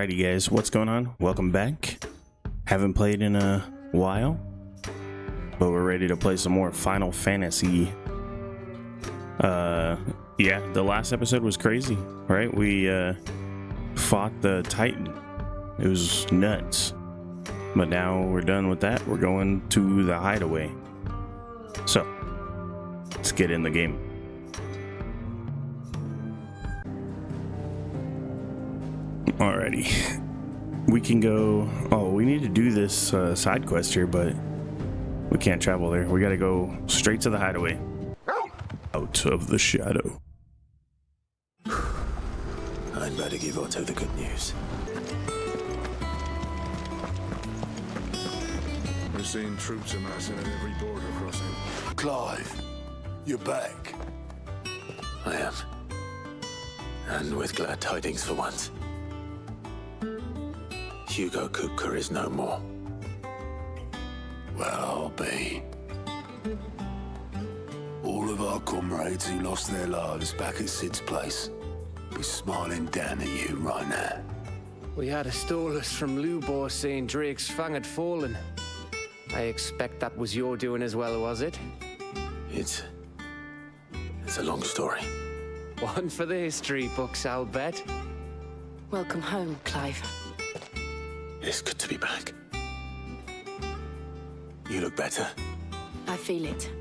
Alrighty guys, what's going on? Welcome back. Haven't played in a while, but we're ready to play some more Final Fantasy. Yeah, the last episode was crazy, right? We fought the Titan. It was nuts. But now we're done with that. We're going to the hideaway. So, let's get in the game. Alrighty. We can go... Oh, we need to do this side quest here, but we can't travel there. We gotta go straight to the hideaway. Out of the shadow. I'd better give Otto the good news. We're seeing troops amassing at every border crossing. Clive, you're back. I am. And with glad tidings for once. Hugo Kupka is no more. Well, I'll be. All of our comrades who lost their lives back at Sid's place be smiling down at you right now. We had a stolus from Lubor saying Drake's fang had fallen. I expect that was your doing as well, was it? It's a long story. One for the history books, I'll bet. Welcome home, Clive. It's good to be back. You look better. I feel it.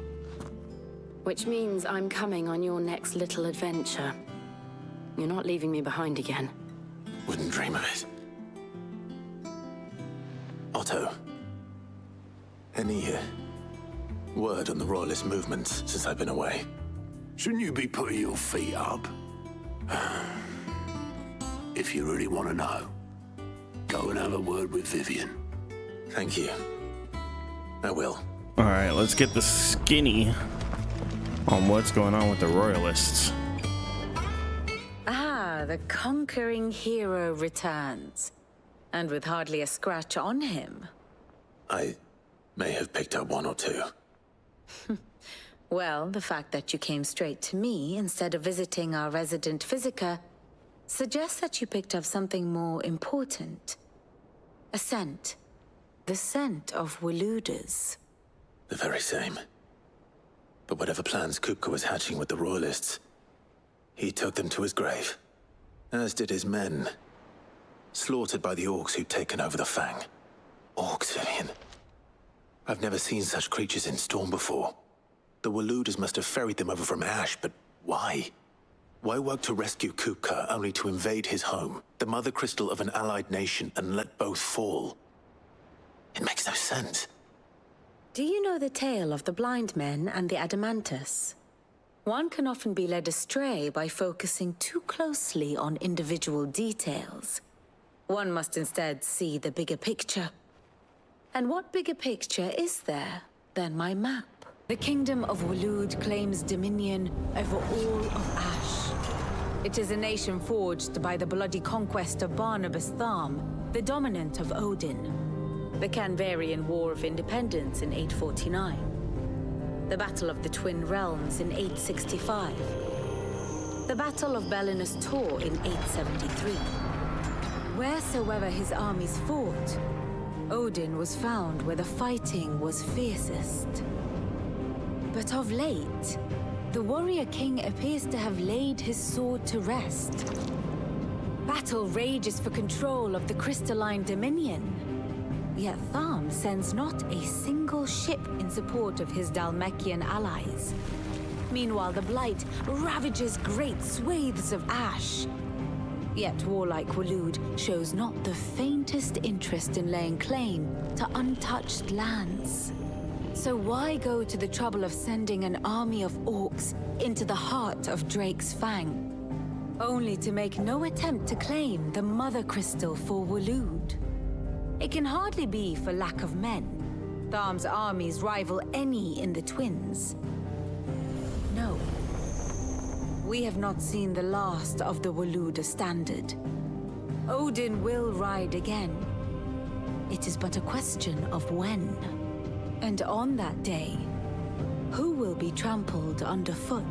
Which means I'm coming on your next little adventure. You're not leaving me behind again. Wouldn't dream of it. Otto, any word on the Royalist movements since I've been away? Shouldn't you be putting your feet up? If you really want to know, go and have a word with Vivian. Thank you. I will. Alright, let's get the skinny on what's going on with the Royalists. Ah, the conquering hero returns. And with hardly a scratch on him. I may have picked up one or two. Well, the fact that you came straight to me instead of visiting our resident physiker suggests that you picked up something more important. A scent. The scent of Waludas. The very same. But whatever plans Kupka was hatching with the Royalists, he took them to his grave. As did his men. Slaughtered by the orcs who'd taken over the Fang. Orcs, Vivian. I've never seen such creatures in Storm before. The Waludas must have ferried them over from Ash, but why? Why work to rescue Kupka only to invade his home, the mother crystal of an allied nation, and let both fall? It makes no sense. Do you know the tale of the blind men and the Adamantus? One can often be led astray by focusing too closely on individual details. One must instead see the bigger picture. And what bigger picture is there than my map? The kingdom of Walud claims dominion over all of Ash. It is a nation forged by the bloody conquest of Barnabas Tharm, the dominant of Odin. The Canvarian War of Independence in 849. The Battle of the Twin Realms in 865. The Battle of Belinus Tor in 873. Wheresoever his armies fought, Odin was found where the fighting was fiercest. But of late, the warrior king appears to have laid his sword to rest. Battle rages for control of the crystalline dominion. Yet Tharm sends not a single ship in support of his Dhalmekian allies. Meanwhile, the Blight ravages great swathes of Ash. Yet warlike Walud shows not the faintest interest in laying claim to untouched lands. So why go to the trouble of sending an army of orcs into the heart of Drake's Fang, only to make no attempt to claim the mother crystal for Walud? It can hardly be for lack of men. Tharm's armies rival any in the Twins. No. We have not seen the last of the Waluda standard. Odin will ride again. It is but a question of when. And on that day, who will be trampled underfoot?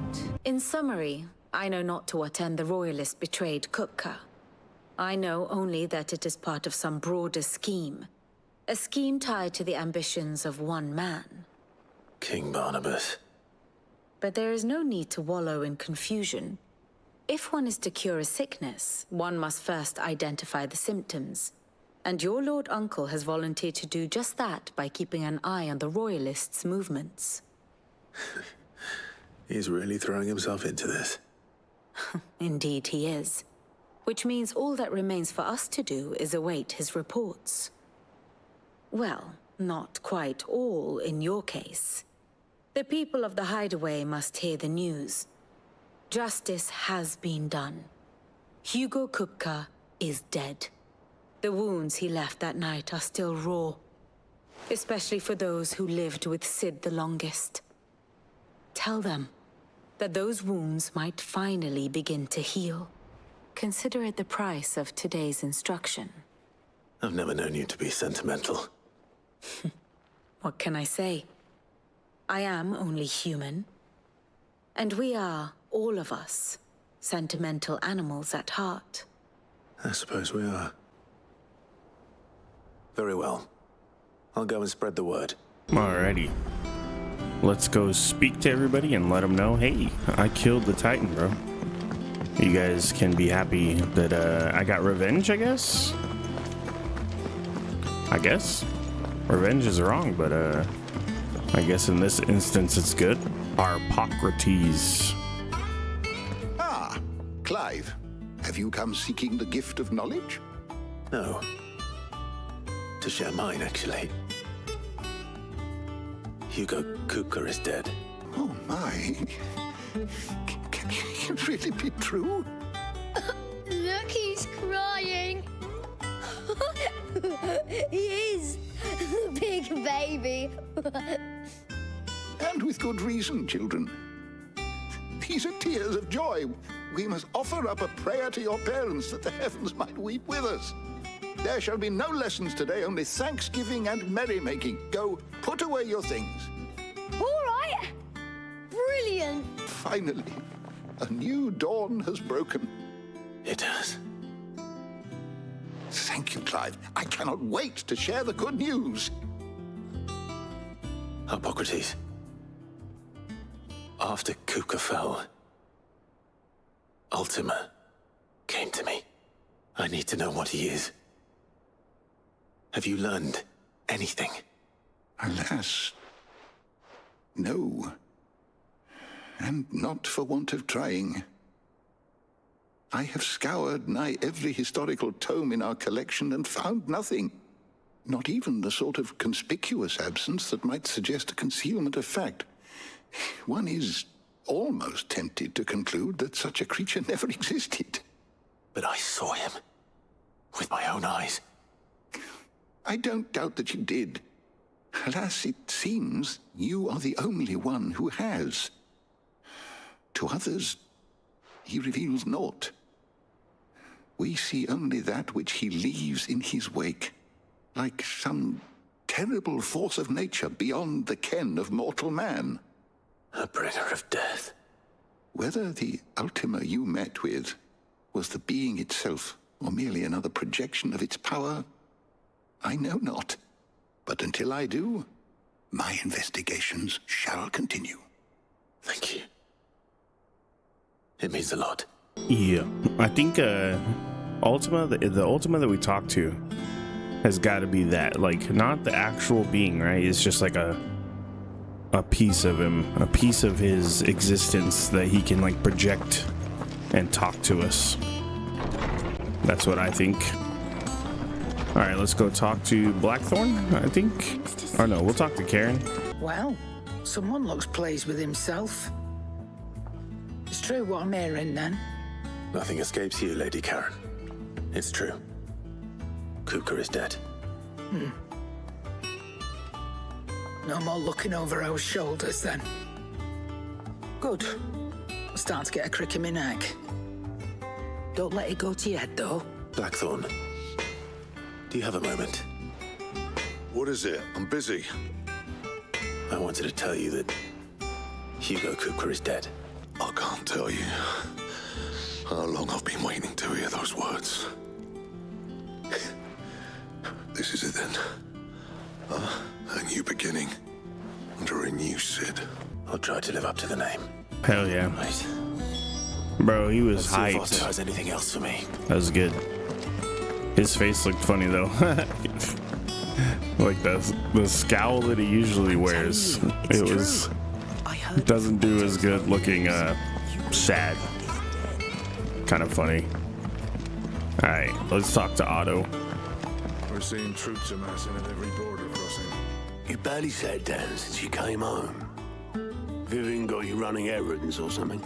In summary, I know not to what end the Royalists betrayed Kupka. I know only that it is part of some broader scheme. A scheme tied to the ambitions of one man. King Barnabas. But there is no need to wallow in confusion. If one is to cure a sickness, one must first identify the symptoms. And your Lord Uncle has volunteered to do just that by keeping an eye on the Royalists' movements. He's really throwing himself into this. Indeed he is. Which means all that remains for us to do is await his reports. Well, not quite all in your case. The people of the Hideaway must hear the news. Justice has been done. Hugo Kupka is dead. The wounds he left that night are still raw, especially for those who lived with Sid the longest. Tell them that those wounds might finally begin to heal. Consider it the price of today's instruction. I've never known you to be sentimental. What can I say? I am only human. And we are, all of us, sentimental animals at heart. I suppose we are. Very well. I'll go and spread the word. Alrighty. Let's go speak to everybody and let them know, hey, I killed the Titan, bro. You guys can be happy that I got revenge, I guess? Revenge is wrong, but I guess in this instance it's good. Harpocrates. Ah, Clive. Have you come seeking the gift of knowledge? No. To share mine, actually. Hugo Kupka is dead. Oh, my. Can it really be true? Look, he's crying. He is. Big baby. And with good reason, children. These are tears of joy. We must offer up a prayer to your parents that the heavens might weep with us. There shall be no lessons today, only thanksgiving and merrymaking. Go, put away your things. All right. Brilliant. Finally, a new dawn has broken. It has. Thank you, Clive. I cannot wait to share the good news. Harpocrates. After Kupka fell, Ultima came to me. I need to know what he is. Have you learned anything? Alas, no. And not for want of trying. I have scoured nigh every historical tome in our collection and found nothing. Not even the sort of conspicuous absence that might suggest a concealment of fact. One is almost tempted to conclude that such a creature never existed. But I saw him. With my own eyes. I don't doubt that you did. Alas, it seems you are the only one who has. To others, he reveals naught. We see only that which he leaves in his wake, like some terrible force of nature beyond the ken of mortal man. A bringer of death. Whether the Ultima you met with was the being itself, or merely another projection of its power, I know not. But until I do, my investigations shall continue. Thank you. It means a lot. Yeah, I think Ultima, the Ultima that we talked to has got to be that, like, not the actual being, right? It's just like a piece of him, a piece of his existence that he can like project and talk to us. That's what I think. All right, let's go talk to Blackthorn, I think. Or no, we'll talk to Karen. Well, someone looks pleased with himself. It's true what I'm hearing, then. Nothing escapes you, Lady Karen. It's true. Kupka is dead. No more looking over our shoulders, then. Good. I'm starting to get a crick in my neck. Don't let it go to your head, though. Blackthorn, do you have a moment? What is it? I'm busy. I wanted to tell you that Hugo Kupka is dead. I can't tell you how long I've been waiting to hear those words. This is it then. A new beginning. Under a new Sid. I'll try to live up to the name. Hell yeah. Right. Bro, he was Let's see if Otto hyped. has anything else for me. That was good. His face looked funny though. Like the scowl that he usually wears. It doesn't do as good looking sad. Kind of funny. Alright, let's talk to Otto. We're seeing troops amassing at every border crossing. You barely sat down since you came home. Vivian got you running errands or something?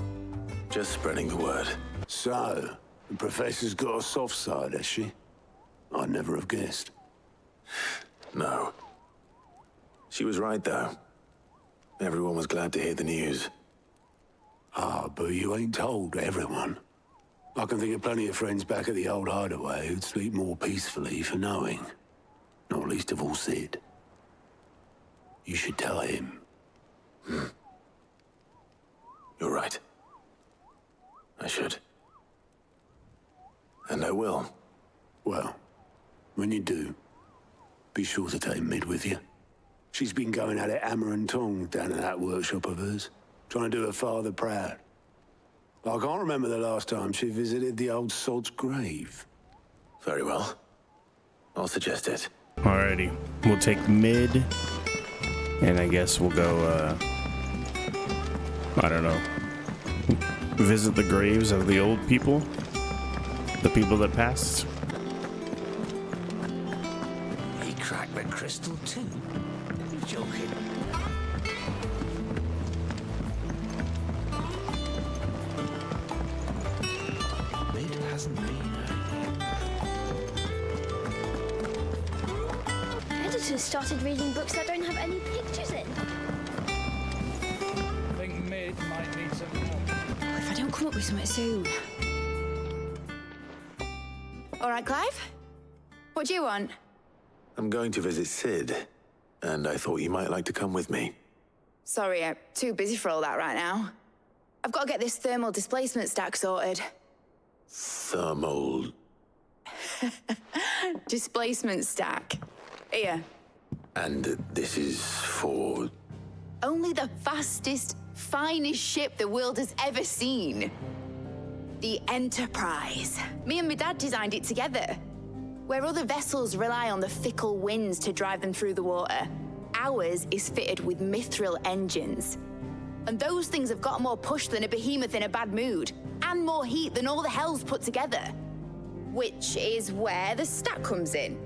Just spreading the word. So, the professor's got a soft side, has she? I'd never have guessed. No. She was right, though. Everyone was glad to hear the news. Ah, but you ain't told everyone. I can think of plenty of friends back at the old hideaway who'd sleep more peacefully for knowing. Not least of all Sid. You should tell him. You're right. I should. And I will. Well, when you do, be sure to take Mid with you. She's been going at it hammer and tongs down at that workshop of hers, trying to do her father proud. I can't remember the last time she visited the old sod's grave. Very well. I'll suggest it. Alrighty. We'll take Mid. And I guess we'll go, I don't know. Visit the graves of the old people. The people that passed. He cracked the crystal too. You're joking. Mid hasn't been Editors started reading books that don't have any pictures in. I think Mid might need some help. If I don't come up with something soon. All right, Clive? What do you want? I'm going to visit Sid, and I thought you might like to come with me. Sorry, I'm too busy for all that right now. I've got to get this thermal displacement stack sorted. Thermal... Displacement stack. Here. And this is for... Only the fastest, finest ship the world has ever seen. The Enterprise. Me and my dad designed it together. Where other vessels rely on the fickle winds to drive them through the water, ours is fitted with mithril engines. And those things have got more push than a behemoth in a bad mood, and more heat than all the hells put together. Which is where the stack comes in.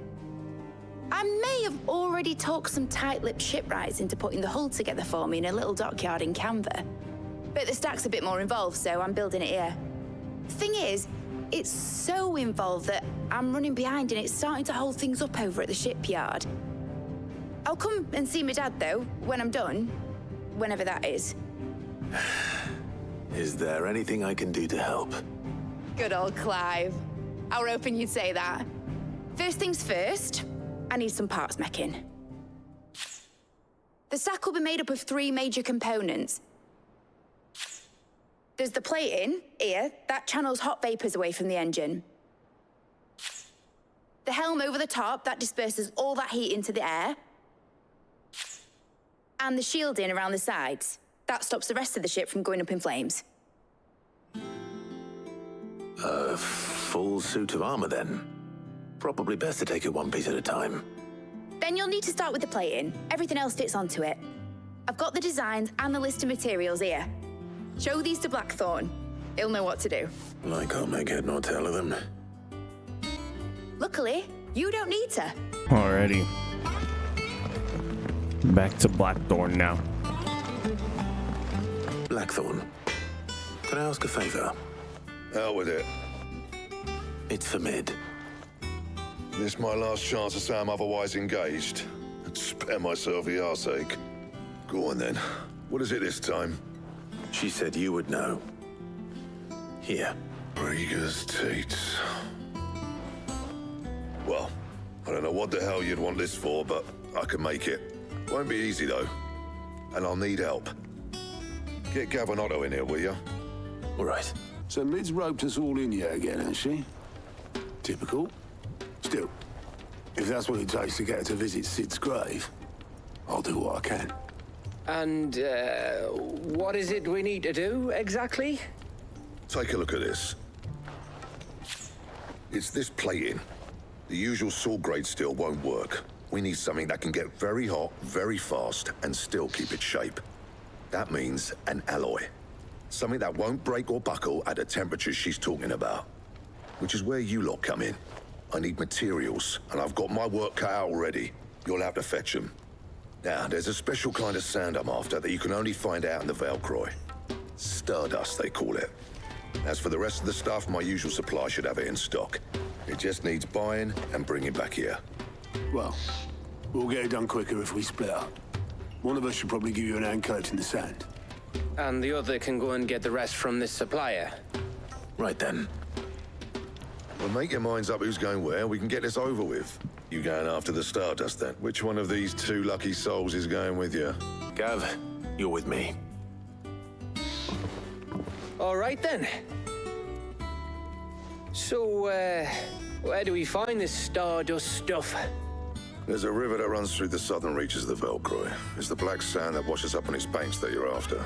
I may have already talked some tight-lipped shipwrights into putting the hull together for me in a little dockyard in Canva. But the stack's a bit more involved, so I'm building it here. Thing is, it's so involved that I'm running behind and it's starting to hold things up over at the shipyard. I'll come and see my dad, though, when I'm done. Whenever that is. Is there anything I can do to help? Good old Clive. I were hoping you'd say that. First things first, I need some parts meching. The stack will be made up of 3 major components. There's the plating, here, that channels hot vapors away from the engine. The helm over the top, that disperses all that heat into the air. And the shielding around the sides, that stops the rest of the ship from going up in flames. A full suit of armor, then. Probably best to take it one piece at a time. Then you'll need to start with the plating. Everything else fits onto it. I've got the designs and the list of materials here. Show these to Blackthorn. He'll know what to do. I can't make head nor tail of them. Luckily, you don't need to. Alrighty. Back to Blackthorn now. Blackthorn, can I ask a favor? Out with it. It's for Mid. This my last chance to say I'm otherwise engaged. I'd spare myself the arseache. Go on then. What is it this time? She said you would know. Here. Rieger's teats. Well, I don't know what the hell you'd want this for, but I can make it. Won't be easy though. And I'll need help. Get Gav and Otto in here, will you? All right. So Mid's roped us all in here again, has she? Typical. Still, If that's what it takes to get her to visit Sid's grave, I'll do what I can. And, what is it we need to do, exactly? Take a look at this. It's this plating. The usual sword grade steel won't work. We need something that can get very hot, very fast, and still keep its shape. That means an alloy. Something that won't break or buckle at the temperatures she's talking about. Which is where you lot come in. I need materials, and I've got my work cut out already. You'll have to fetch them. Now, there's a special kind of sand I'm after that you can only find out in the Velcroy. Stardust, they call it. As for the rest of the stuff, my usual supply should have it in stock. It just needs buying and bringing back here. Well, we'll get it done quicker if we split up. One of us should probably give you an hand coat in the sand. And the other can go and get the rest from this supplier. Right then. Well, make your minds up who's going where. We can get this over with. You going after the Stardust, then? Which one of these two lucky souls is going with you? Gav, you're with me. All right, then. So, where do we find this Stardust stuff? There's a river that runs through the southern reaches of the Velcroy. It's the black sand that washes up on its banks that you're after.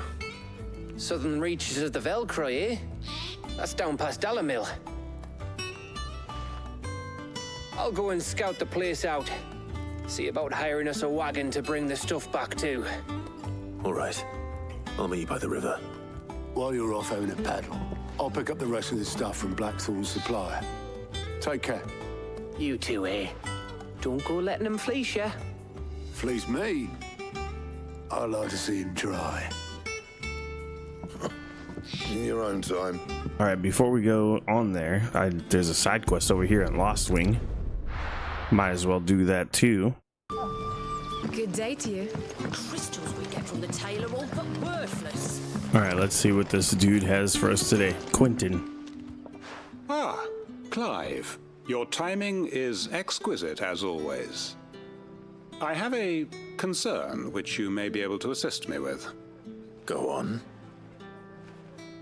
Southern reaches of the Velcroy, eh? That's down past Dallamil. I'll go and scout the place out. See about hiring us a wagon to bring the stuff back to. All right. I'll meet you by the river. While you're off having a paddle, I'll pick up the rest of the stuff from Blackthorn's supplier. Take care. You two, eh? Don't go letting them fleece ya. Fleece me? I'd like to see him try. In your own time. All right, before we go on there, there's a side quest over here in Lost Wing. Might as well do that too. Good day to you. Crystals we get from the tailor all but worthless. All right, let's see what this dude has for us today. Quentin. Ah, Clive. Your timing is exquisite, as always. I have a concern which you may be able to assist me with. Go on.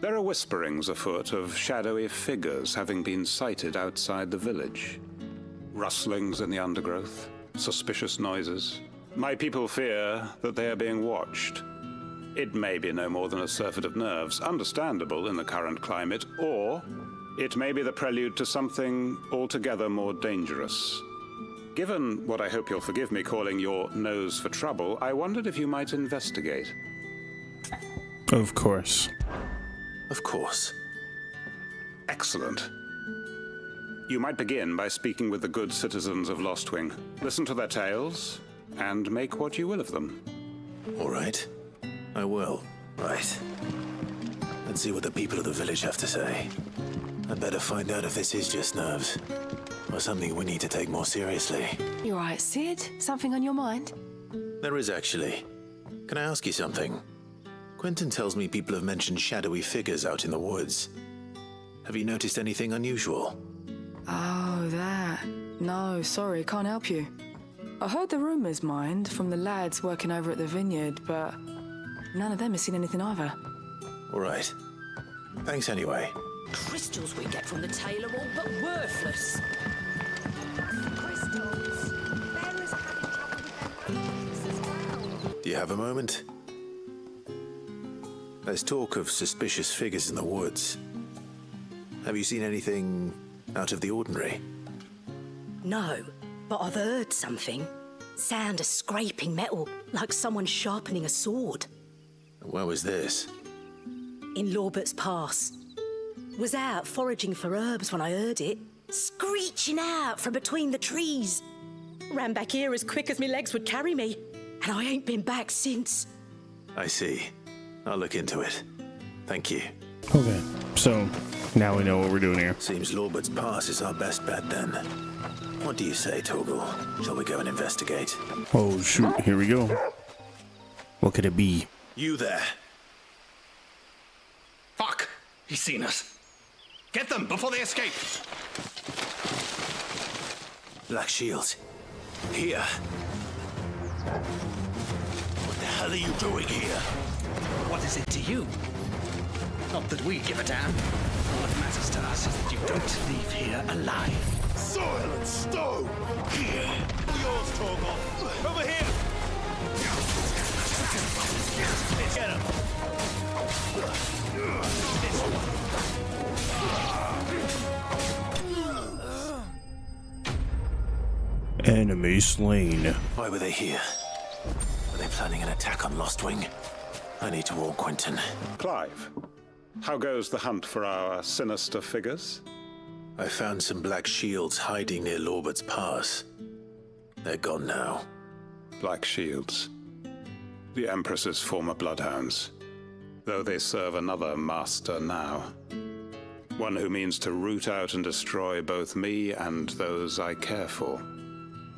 There are whisperings afoot of shadowy figures having been sighted outside the village. Rustlings in the undergrowth, suspicious noises. My people fear that they are being watched. It may be no more than a surfeit of nerves, understandable in the current climate, or it may be the prelude to something altogether more dangerous. Given what I hope you'll forgive me calling your nose for trouble, I wondered if you might investigate. Of course. Of course. Excellent. You might begin by speaking with the good citizens of Lostwing. Listen to their tales, and make what you will of them. All right. I will. Right. Let's see what the people of the village have to say. I'd better find out if this is just nerves, or something we need to take more seriously. You all right, Sid? Something on your mind? There is, actually. Can I ask you something? Quentin tells me people have mentioned shadowy figures out in the woods. Have you noticed anything unusual? Oh, that. No, sorry, can't help you. I heard the rumours, mind, from the lads working over at the vineyard, but none of them has seen anything either. All right. Thanks anyway. Crystals we get from the tailor all but worthless. Crystals. Bearers are having trouble with their legs as well. Do you have a moment? There's talk of suspicious figures in the woods. Have you seen anything out of the ordinary? No, but I've heard something. Sound of scraping metal, like someone sharpening a sword. Where was this? In Lorbert's Pass. Was out foraging for herbs when I heard it, screeching out from between the trees. Ran back here as quick as my legs would carry me, and I ain't been back since. I see. I'll look into it. Thank you. Okay, so now we know what we're doing here. Seems Lorbert's Pass is our best bet then. What do you say, Torgal? Shall we go and investigate? Oh shoot, here we go. What could it be? You there. Fuck! He's seen us. Get them before they escape! Black Shields. Here. What the hell are you doing here? What is it to you? Not that we give a damn. What matters to us is that you don't leave here alive. Soil and stone! Here! Enemy slain. Why were they here? Were they planning an attack on Lostwing? I need to warn Quentin. Clive, how goes the hunt for our sinister figures? I found some black shields hiding near Lorbert's Pass. They're gone now. Black shields. The Empress's former bloodhounds. Though they serve another master now. One who means to root out and destroy both me and those I care for.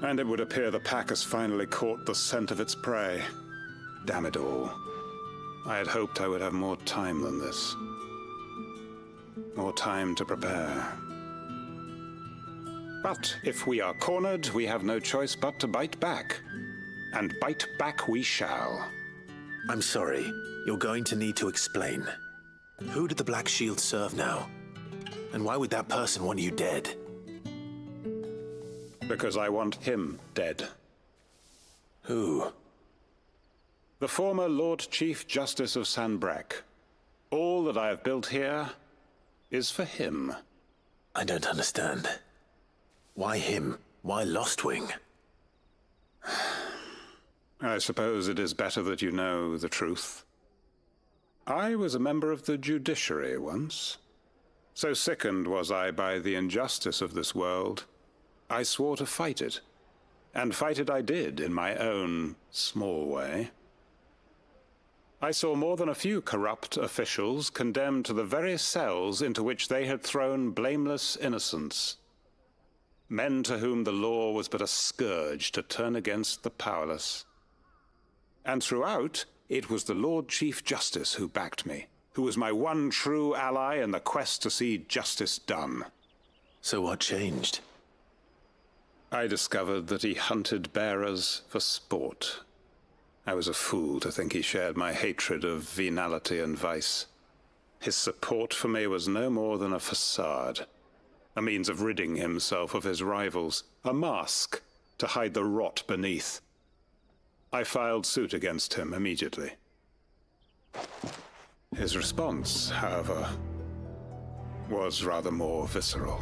And it would appear the pack has finally caught the scent of its prey. Damn it all. I had hoped I would have more time than this. More time to prepare. But if we are cornered, we have no choice but to bite back. And bite back we shall. I'm sorry. You're going to need to explain. Who did the Black Shield serve now? And why would that person want you dead? Because I want him dead. Who? The former Lord Chief Justice of Sanbreque. All that I have built here is for him. I don't understand. Why him? Why Lostwing? I suppose it is better that you know the truth. I was a member of the judiciary once. So sickened was I by the injustice of this world, I swore to fight it. And fight it I did in my own small way. I saw more than a few corrupt officials condemned to the very cells into which they had thrown blameless innocents. Men to whom the law was but a scourge to turn against the powerless. And throughout, it was the Lord Chief Justice who backed me, who was my one true ally in the quest to see justice done. So what changed? I discovered that he hunted bearers for sport. I was a fool to think he shared my hatred of venality and vice. His support for me was no more than a facade. A means of ridding himself of his rivals, a mask to hide the rot beneath. I filed suit against him immediately. His response, however, was rather more visceral.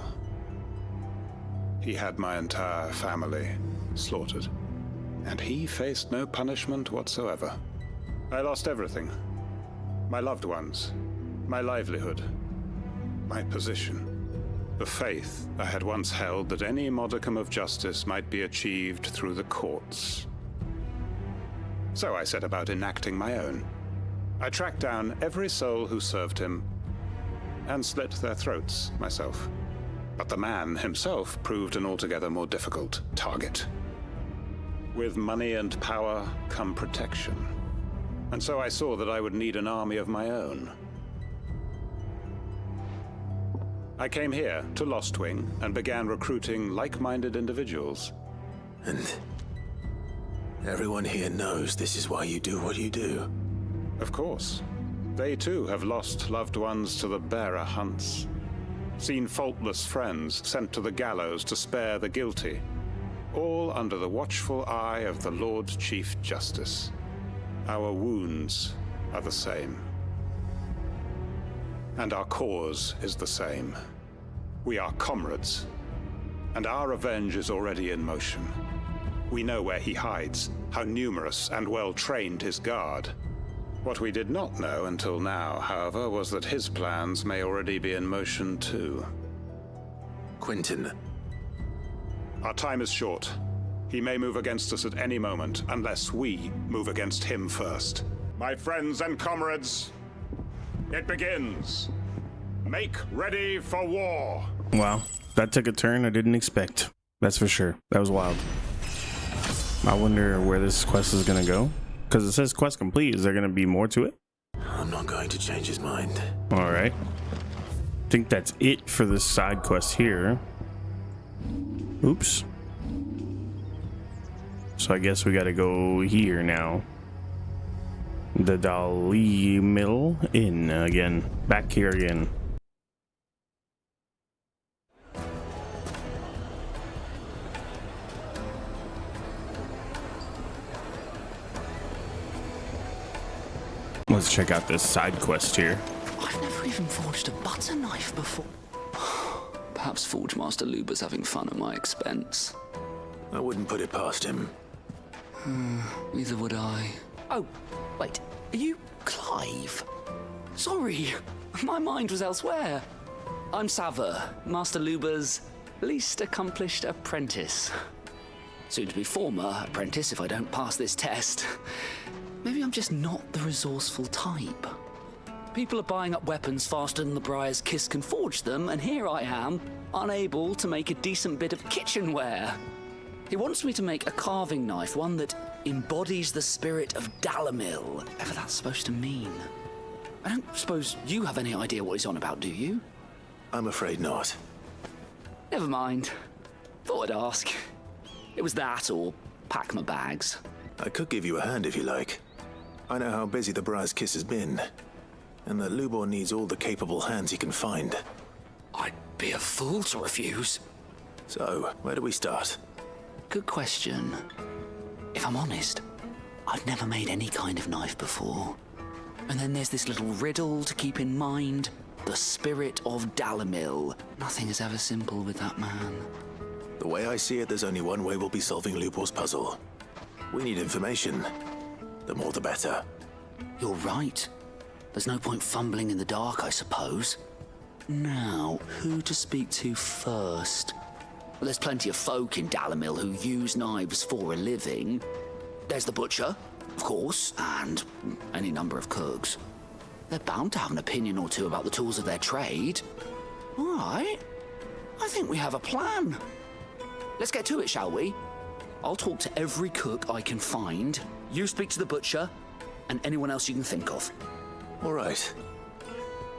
He had my entire family slaughtered, and he faced no punishment whatsoever. I lost everything. My loved ones, my livelihood, my position. The faith I had once held that any modicum of justice might be achieved through the courts. So I set about enacting my own. I tracked down every soul who served him, and slit their throats myself. But the man himself proved an altogether more difficult target. With money and power come protection. And so I saw that I would need an army of my own. I came here to Lostwing and began recruiting like-minded individuals. And everyone here knows this is why you do what you do. Of course. They too have lost loved ones to the bearer hunts. Seen faultless friends sent to the gallows to spare the guilty. All under the watchful eye of the Lord Chief Justice. Our wounds are the same. And our cause is the same. We are comrades. And our revenge is already in motion. We know where he hides, how numerous and well-trained his guard. What we did not know until now, however, was that his plans may already be in motion too. Quentin. Our time is short. He may move against us at any moment, unless we move against him first. My friends and comrades, it begins. Make ready for war. Wow, that took a turn I didn't expect. That's for sure. That was wild. I wonder where this quest is gonna go. Because it says quest complete. Is there gonna be more to it? I'm not going to change his mind. All right. I think that's it for this side quest here. Oops. So I guess we gotta go here now. The Dali Mill Inn again. Back here again. Let's check out this side quest here. I've never even forged a butter knife before. Perhaps Forge Master Luber's having fun at my expense. I wouldn't put it past him. Neither would I. Oh, wait. Are you Clive? Sorry, my mind was elsewhere. I'm Sava, Master Luba's least accomplished apprentice. Soon to be former apprentice if I don't pass this test. Maybe I'm just not the resourceful type. People are buying up weapons faster than the Briar's Kiss can forge them, and here I am, unable to make a decent bit of kitchenware. He wants me to make a carving knife, one that embodies the spirit of Dalamil, whatever that's supposed to mean. I don't suppose you have any idea what he's on about, do you? I'm afraid not. Never mind. Thought I'd ask. It was that or pack my bags. I could give you a hand if you like. I know how busy the Briar's Kiss has been, and that Lubor needs all the capable hands he can find. I'd be a fool to refuse. So, where do we start? Good question. If I'm honest, I've never made any kind of knife before. And then there's this little riddle to keep in mind. The spirit of Dalamil. Nothing is ever simple with that man. The way I see it, there's only one way we'll be solving Lubor's puzzle. We need information. The more the better. You're right. There's no point fumbling in the dark, I suppose. Now, who to speak to first? Well, there's plenty of folk in Dalamil who use knives for a living. There's the butcher, of course, and any number of cooks. They're bound to have an opinion or two about the tools of their trade. All right. I think we have a plan. Let's get to it, shall we? I'll talk to every cook I can find. You speak to the butcher, and anyone else you can think of. All right.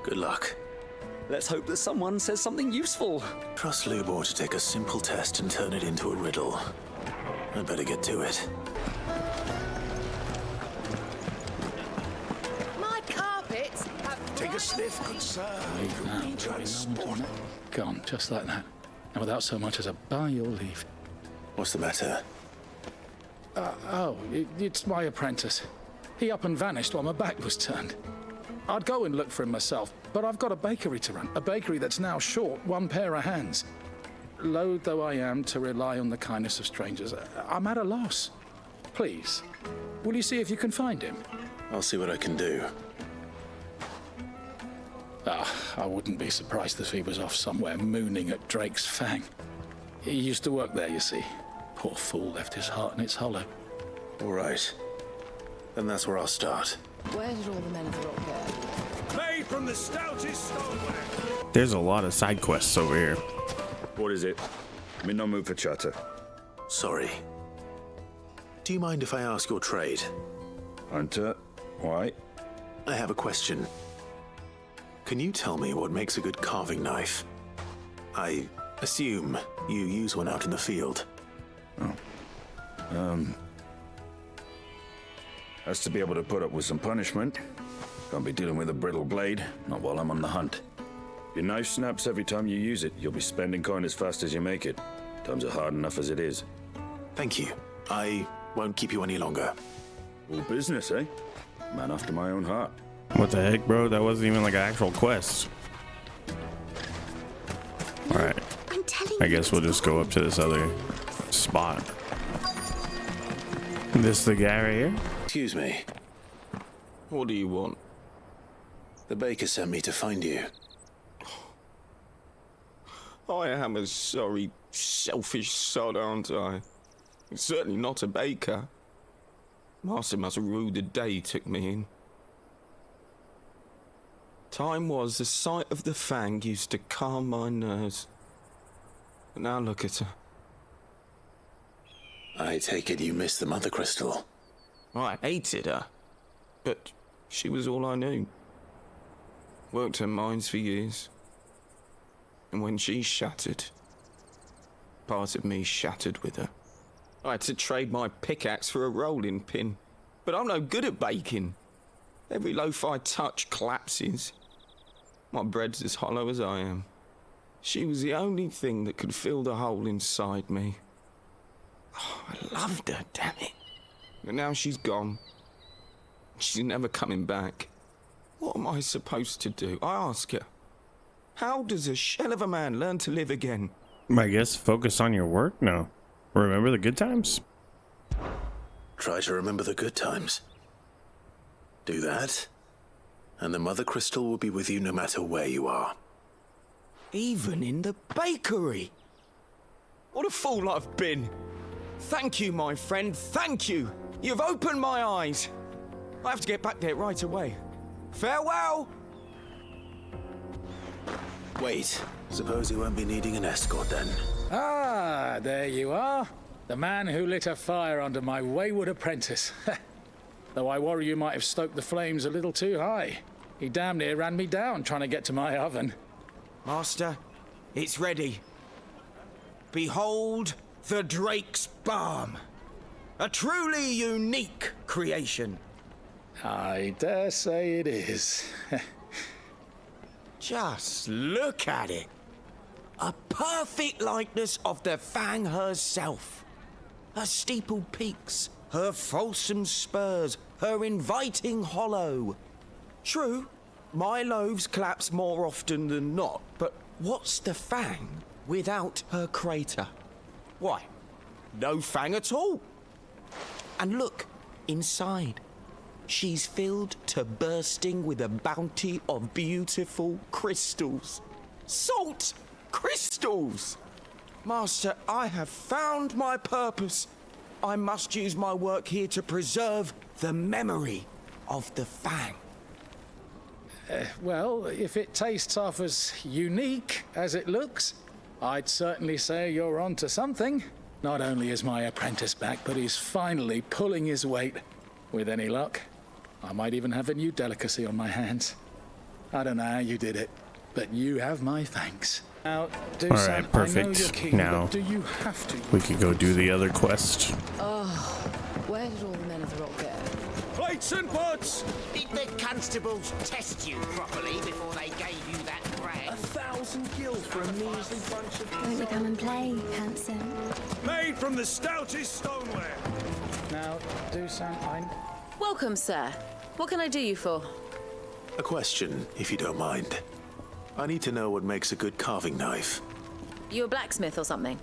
Good luck. Let's hope that someone says something useful. Trust Lubor to take a simple test and turn it into a riddle. I'd better get to it. My carpets have... Take a sniff, good sir. Gone, just like that. And without so much as a by your leave. What's the matter? It's my apprentice. He up and vanished while my back was turned. I'd go and look for him myself, but I've got a bakery to run. A bakery that's now short one pair of hands. Loath though I am to rely on the kindness of strangers, I'm at a loss. Please, will you see if you can find him? I'll see what I can do. I wouldn't be surprised if he was off somewhere mooning at Drake's Fang. He used to work there, you see. Poor fool left his heart in its hollow. All right. Then that's where I'll start. Where did all the men of the rock go? Made from the stoutest stoneware. There's a lot of side quests over here. What is it? I'm in no mood for chatter. Sorry. Do you mind if I ask your trade? Hunter, why? I have a question. Can you tell me what makes a good carving knife? I assume you use one out in the field. Has to be able to put up with some punishment. Can't be dealing with a brittle blade, not while I'm on the hunt. Your knife snaps every time you use it. You'll be spending coin as fast as you make it. Times are hard enough as it is. Thank you. I won't keep you any longer. All business, eh? Man after my own heart. What the heck, bro? That wasn't even like an actual quest. Alright. I guess we'll just go up to this other spot. This the guy right here? Excuse me. What do you want? The baker sent me to find you. I am a sorry, selfish sod, aren't I? Certainly not a baker. Master must have ruled the day he took me in. Time was the sight of the Fang used to calm my nerves. But now look at her. I take it you missed the Mother Crystal. I hated her, but she was all I knew. Worked her mines for years. And when she shattered, part of me shattered with her. I had to trade my pickaxe for a rolling pin, but I'm no good at baking. Every loaf I touch collapses. My bread's as hollow as I am. She was the only thing that could fill the hole inside me. Oh, I loved her, damn it. But now she's gone. She's never coming back. What am I supposed to do? I ask her. How does a shell of a man learn to live again? I guess focus on your work? No. Remember the good times? Try to remember the good times. Do that, and the Mother Crystal will be with you no matter where you are. Even in the bakery. What a fool I've been. Thank you, my friend, thank you. You've opened my eyes. I have to get back there right away. Farewell! Wait, suppose you won't be needing an escort then. Ah, there you are. The man who lit a fire under my wayward apprentice. Though I worry you might have stoked the flames a little too high. He damn near ran me down trying to get to my oven. Master, it's ready. Behold the Drake's Balm. A truly unique creation. I dare say it is. Just look at it. A perfect likeness of the Fang herself. Her steepled peaks, her fulsome spurs, her inviting hollow. True, my loaves collapse more often than not, but what's the Fang without her crater? Why, no Fang at all. And look, inside. She's filled to bursting with a bounty of beautiful crystals. Salt crystals! Master, I have found my purpose. I must use my work here to preserve the memory of the Fang. Well, if it tastes half as unique as it looks, I'd certainly say you're onto something. Not only is my apprentice back, but he's finally pulling his weight. With any luck, I might even have a new delicacy on my hands. I don't know how you did it, but you have my thanks. Now, do all right, perfect. Now do you have to? We could go do the other quest. Oh, where did all the men of the rock go? Plates and pots! Did the constables test you properly before they gave you that brand? 1,000 gil for a measly bunch of... Won't you come and play, handsome? Made from the stoutest stoneware. Now, do something. Welcome, sir. What can I do you for? A question, if you don't mind. I need to know what makes a good carving knife. You a blacksmith or something?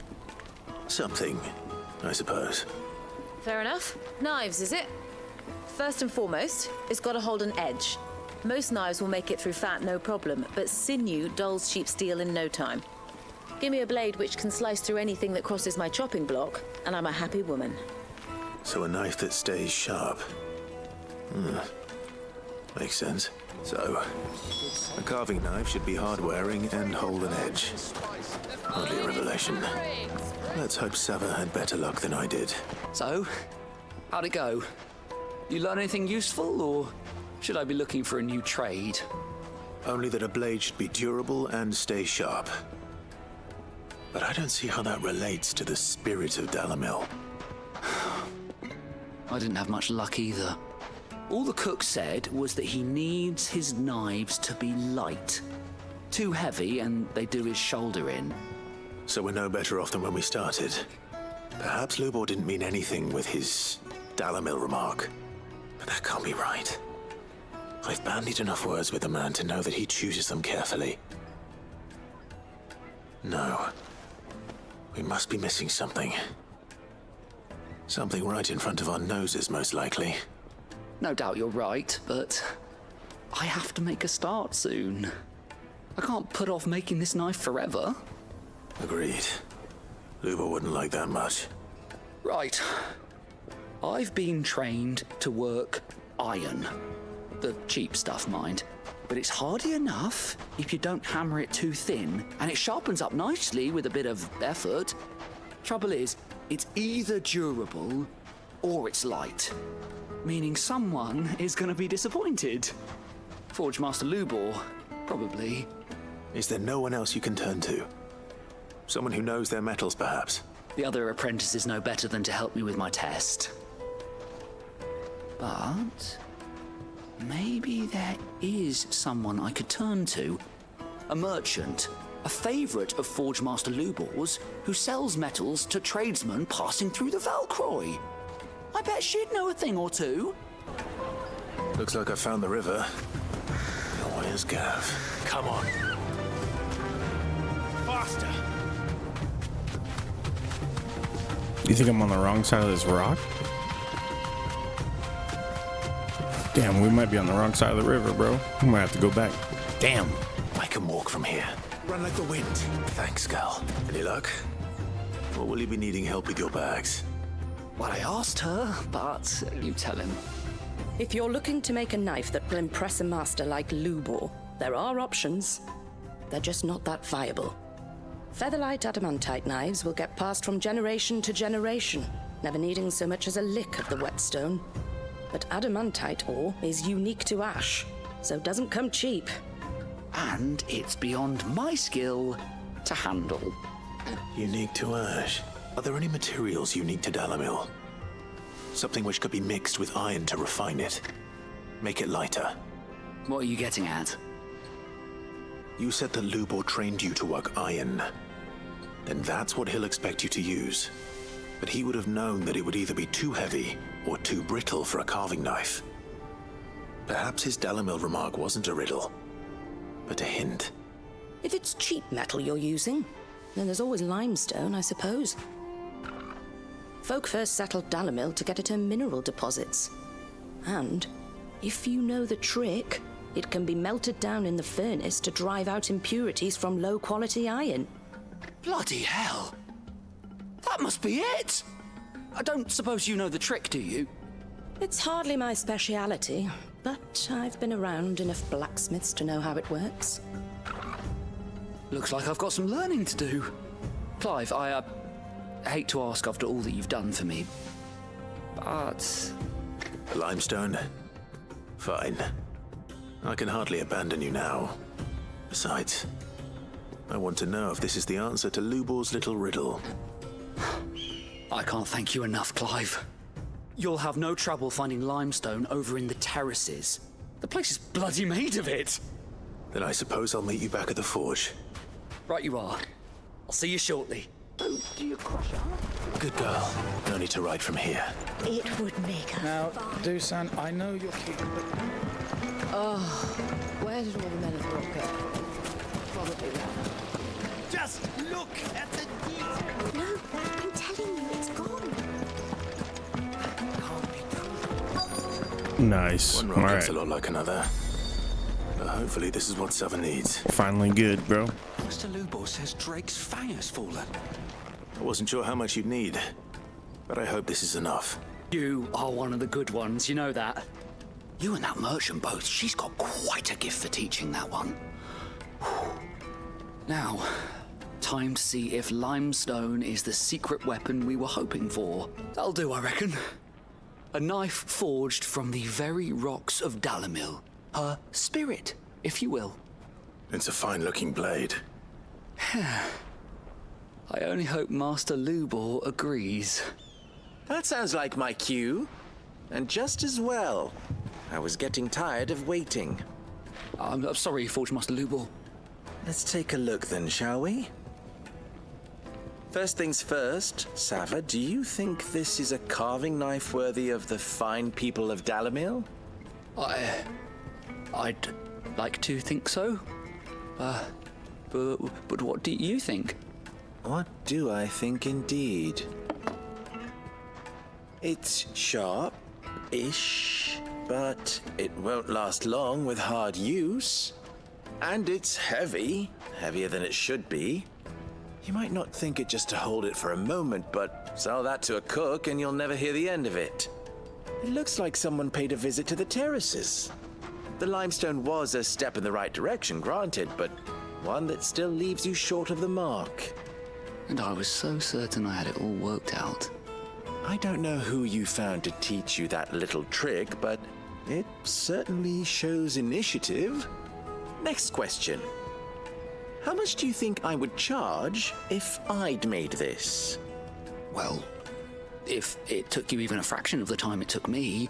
Something, I suppose. Fair enough. Knives, is it? First and foremost, it's got to hold an edge. Most knives will make it through fat, no problem, but sinew dulls cheap steel in no time. Give me a blade which can slice through anything that crosses my chopping block, and I'm a happy woman. So a knife that stays sharp. Makes sense. So, a carving knife should be hard-wearing and hold an edge. Hardly a revelation. Let's hope Sava had better luck than I did. So, how'd it go? You learn anything useful, or should I be looking for a new trade? Only that a blade should be durable and stay sharp. But I don't see how that relates to the spirit of Dalamil. I didn't have much luck either. All the cook said was that he needs his knives to be light. Too heavy and they do his shoulder in. So we're no better off than when we started. Perhaps Lubor didn't mean anything with his Dalamil remark. But that can't be right. I've bandied enough words with the man to know that he chooses them carefully. No. We must be missing something. Something right in front of our noses, most likely. No doubt you're right, but I have to make a start soon. I can't put off making this knife forever. Agreed. Lubor wouldn't like that much. Right. I've been trained to work iron. The cheap stuff, mind. But it's hardy enough if you don't hammer it too thin, and it sharpens up nicely with a bit of effort. Trouble is, it's either durable or it's light. Meaning someone is going to be disappointed. Forge Master Lubor, probably. Is there no one else you can turn to? Someone who knows their metals, perhaps? The other apprentices know better than to help me with my test. But maybe there is someone I could turn to. A merchant, a favourite of Forge Master Lubor's, who sells metals to tradesmen passing through the Valcroy. I bet she'd know a thing or two. Looks like I found the river. Now where's Gav? Come on. Faster! You think I'm on the wrong side of this rock? Damn, we might be on the wrong side of the river, bro. We might have to go back. Damn. I can walk from here. Run like the wind. Thanks, Gal. Any luck? Or will you be needing help with your bags? Well, I asked her, but you tell him. If you're looking to make a knife that will impress a master like Lubor, there are options. They're just not that viable. Featherlight adamantite knives will get passed from generation to generation, never needing so much as a lick of the whetstone. But adamantite ore is unique to ash, so it doesn't come cheap. And it's beyond my skill to handle. Unique to ash? Are there any materials unique to Dalamil? Something which could be mixed with iron to refine it. Make it lighter. What are you getting at? You said that Lubor trained you to work iron. Then that's what he'll expect you to use. But he would have known that it would either be too heavy or too brittle for a carving knife. Perhaps his Dalamil remark wasn't a riddle, but a hint. If it's cheap metal you're using, then there's always limestone, I suppose. Folk first settled Dalamil to get at her mineral deposits. And, if you know the trick, it can be melted down in the furnace to drive out impurities from low-quality iron. Bloody hell! That must be it! I don't suppose you know the trick, do you? It's hardly my speciality, but I've been around enough blacksmiths to know how it works. Looks like I've got some learning to do. Clive, I hate to ask after all that you've done for me, but... Limestone? Fine. I can hardly abandon you now. Besides, I want to know if this is the answer to Lubor's little riddle. I can't thank you enough, Clive. You'll have no trouble finding limestone over in the terraces. The place is bloody made of it. Then I suppose I'll meet you back at the forge. Right you are. I'll see you shortly. Do you crush her? Good girl. No need to ride from here. It would make her Now, Dusan, I know you're keeping... Oh, where did all the men of the rock go? Probably round. Just look at the detail. No, I'm telling you, it's gone. Nice. One All rock right. looks a lot like another. But hopefully this is what Sava needs. Finally good, bro. Mr. Lubor says Drake's fang has fallen. I wasn't sure how much you'd need, but I hope this is enough. You are one of the good ones, you know that. You and that merchant both, she's got quite a gift for teaching that one. Now, time to see if limestone is the secret weapon we were hoping for. That'll do, I reckon. A knife forged from the very rocks of Dalamil. Her spirit, if you will. It's a fine-looking blade. I only hope Master Lubor agrees. That sounds like my cue. And just as well. I was getting tired of waiting. I'm sorry, Forge Master Lubor. Let's take a look then, shall we? First things first, Sava, do you think this is a carving knife worthy of the fine people of Dalamil? I'd like to think so. But what do you think? What do I think indeed? It's sharp-ish, but it won't last long with hard use. And it's heavy, heavier than it should be. You might not think it just to hold it for a moment, but sell that to a cook and you'll never hear the end of it. It looks like someone paid a visit to the terraces. The limestone was a step in the right direction, granted, but one that still leaves you short of the mark. And I was so certain I had it all worked out. I don't know who you found to teach you that little trick, but it certainly shows initiative. Next question. How much do you think I would charge if I'd made this? Well, if it took you even a fraction of the time it took me,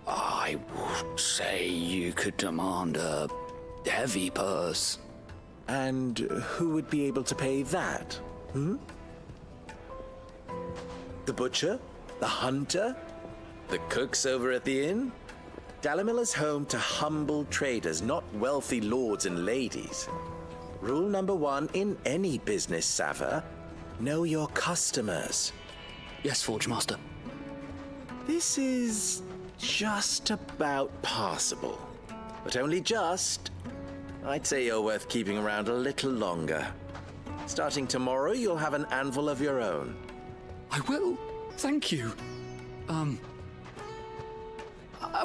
I would say you could demand a heavy purse. And who would be able to pay that? The butcher? The hunter? The cooks over at the inn? Dalamil is home to humble traders, not wealthy lords and ladies. Rule number one in any business, Sava, know your customers. Yes, Forge Master. This is just about passable. But only just. I'd say you're worth keeping around a little longer. Starting tomorrow, you'll have an anvil of your own. I will. Thank you. I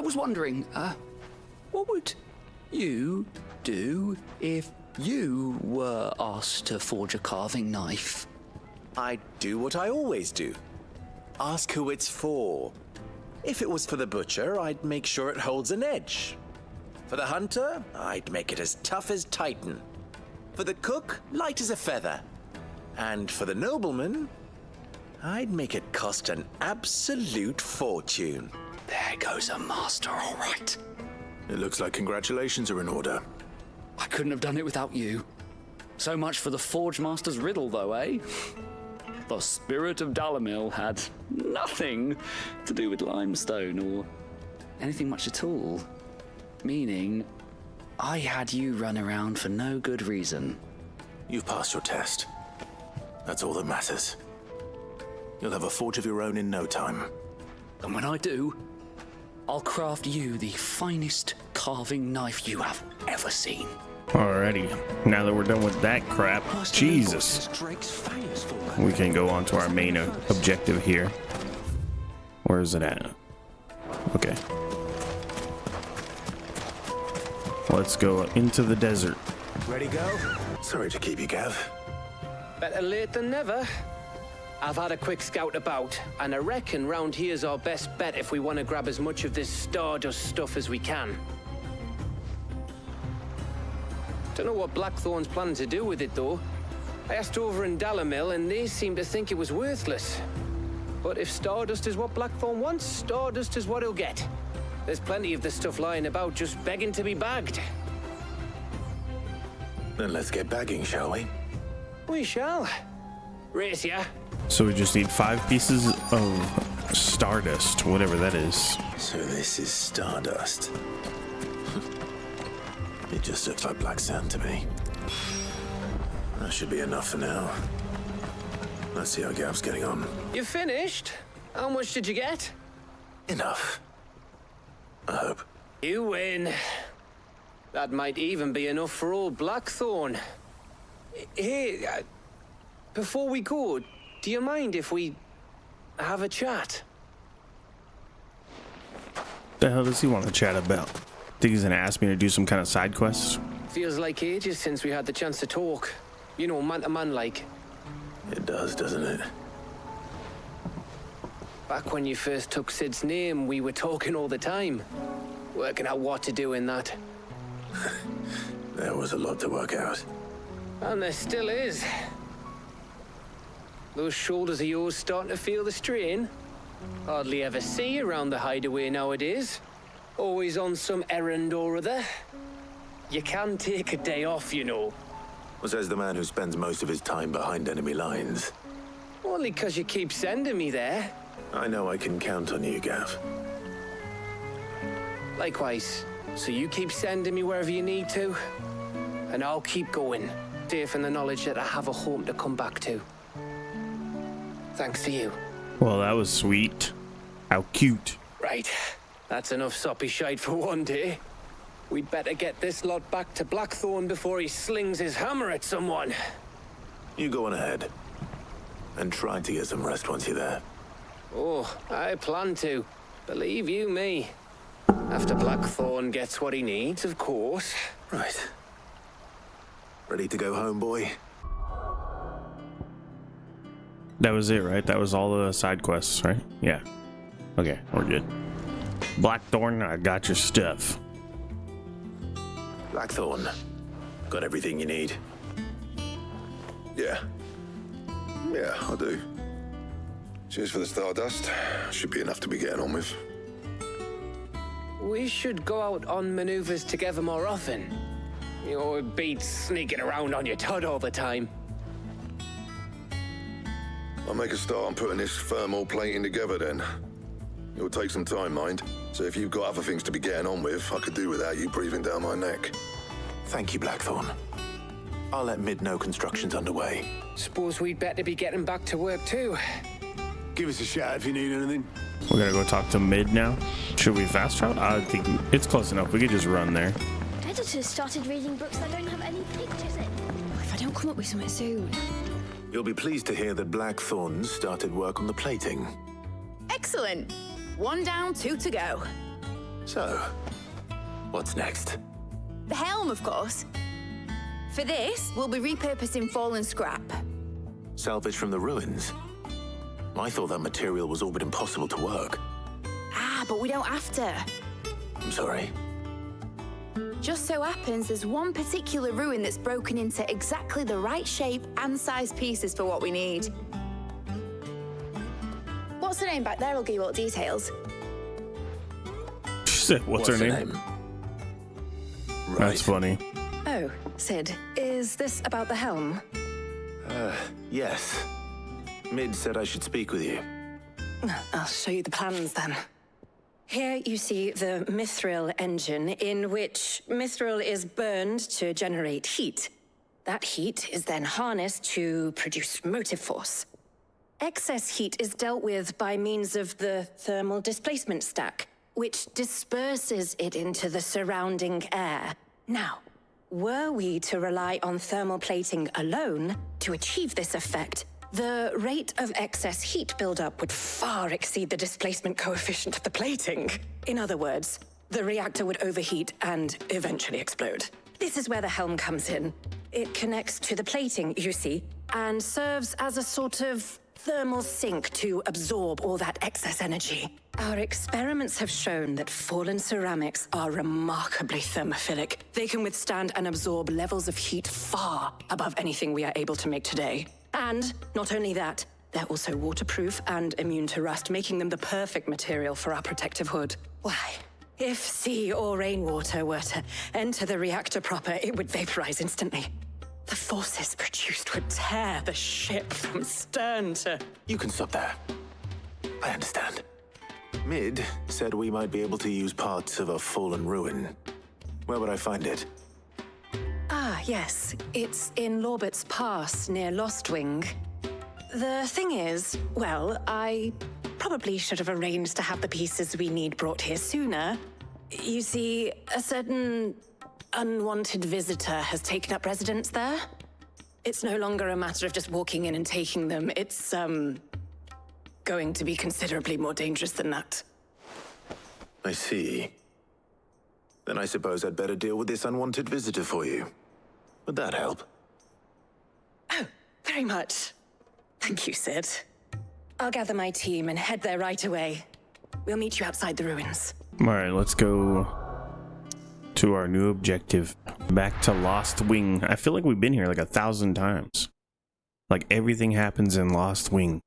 was wondering, what would you do if you were asked to forge a carving knife? I'd do what I always do. Ask who it's for. If it was for the butcher, I'd make sure it holds an edge. For the hunter, I'd make it as tough as Titan. For the cook, light as a feather. And for the nobleman, I'd make it cost an absolute fortune. There goes a master, all right. It looks like congratulations are in order. I couldn't have done it without you. So much for the Forge Master's riddle, though, eh? The spirit of Dalamil had nothing to do with limestone or anything much at all. Meaning, I had you run around for no good reason. You've passed your test. That's all that matters. You'll have a forge of your own in no time. And when I do, I'll craft you the finest carving knife you have ever seen. Alrighty, now that we're done with that crap, Jesus, we can go on to our main objective here. Where is it at? Okay. Let's go into the desert. Ready, go? Sorry to keep you, Gav. Better late than never. I've had a quick scout about, and I reckon round here's our best bet if we want to grab as much of this Stardust stuff as we can. Don't know what Blackthorn's planning to do with it, though. I asked over in Dalamil, and they seem to think it was worthless. But if Stardust is what Blackthorn wants, Stardust is what he'll get. There's plenty of this stuff lying about, just begging to be bagged. Then let's get bagging, shall we? We shall. Race ya. So we just need 5 pieces of Stardust, whatever that is. So this is Stardust. It just looks like black sand to me. That should be enough for now. Let's see how Gav's getting on. You finished? How much did you get? Enough. I hope. You win. That might even be enough for old Blackthorn. Hey, before we go, do you mind if we have a chat? The hell does he want to chat about? Think he's gonna ask me to do some kind of side quest? Feels like ages since we had the chance to talk. You know, man to man like. It does, doesn't it? Back when you first took Sid's name, we were talking all the time. Working out what to do in that. There was a lot to work out. And there still is. Those shoulders of yours starting to feel the strain. Hardly ever see you around the hideaway nowadays. Always on some errand or other. You can take a day off, you know. Says the man who spends most of his time behind enemy lines. Only 'cause you keep sending me there. I know I can count on you, Gav. Likewise. So you keep sending me wherever you need to. And I'll keep going. Safe in the knowledge that I have a home to come back to. Thanks to you. Well, that was sweet. How cute. Right. That's enough soppy shite for one day. We'd better get this lot back to Blackthorn before he slings his hammer at someone. You go on ahead. And try to get some rest once you're there. Oh, I plan to. Believe you me. After Blackthorn gets what he needs, of course. Right. Ready to go home, boy? That was it, right? That was all the side quests, right? Yeah. Okay, we're good. Blackthorn, I got your stuff. Blackthorn, got everything you need? Yeah, I do. Cheers for the Stardust. Should be enough to be getting on with. We should go out on maneuvers together more often. You know, it beats sneaking around on your Todd all the time. I'll make a start on putting this thermal plating together then. It'll take some time, mind. So if you've got other things to be getting on with, I could do without you breathing down my neck. Thank you, Blackthorn. I'll let Mid know construction's underway. Suppose we'd better be getting back to work too. Give us a shout if you need anything. We're gonna go talk to Mid now. Should we fast travel? I think it's close enough. We could just run there. Editors started reading books that don't have any pictures in. If I don't come up with something soon. You'll be pleased to hear that Blackthorn started work on the plating. Excellent. 1 down, 2 to go. So, what's next? The helm, of course. For this, we'll be repurposing fallen scrap. Salvage from the ruins? I thought that material was all but impossible to work. Ah, but we don't have to. I'm sorry. Just so happens there's one particular ruin that's broken into exactly the right shape and size pieces for what we need. What's the name back there? I'll give you all the details. She said, what's her name? That's funny. Oh, Sid, is this about the helm? Yes. Mid said I should speak with you. I'll show you the plans then. Here you see the mithril engine, in which mithril is burned to generate heat. That heat is then harnessed to produce motive force. Excess heat is dealt with by means of the thermal displacement stack, which disperses it into the surrounding air. Now, were we to rely on thermal plating alone to achieve this effect, the rate of excess heat buildup would far exceed the displacement coefficient of the plating. In other words, the reactor would overheat and eventually explode. This is where the helm comes in. It connects to the plating, you see, and serves as a sort of thermal sink to absorb all that excess energy. Our experiments have shown that fallen ceramics are remarkably thermophilic. They can withstand and absorb levels of heat far above anything we are able to make today. And not only that, they're also waterproof and immune to rust, making them the perfect material for our protective hood. Why? If sea or rainwater were to enter the reactor proper, it would vaporize instantly. The forces produced would tear the ship from stern to... You can stop there. I understand. Mid said we might be able to use parts of a fallen ruin. Where would I find it? Ah, yes. It's in Lorbert's Pass, near Lostwing. The thing is, well, I probably should have arranged to have the pieces we need brought here sooner. You see, a certain unwanted visitor has taken up residence there. It's no longer a matter of just walking in and taking them. It's, going to be considerably more dangerous than that. I see. Then I suppose I'd better deal with this unwanted visitor for you. Would that help? Oh, very much. Thank you, Sid. I'll gather my team and head there right away. We'll meet you outside the ruins. All right, let's go to our new objective. Back to Lost Wing. I feel like we've been here like 1,000 times. Like everything happens in Lost Wing.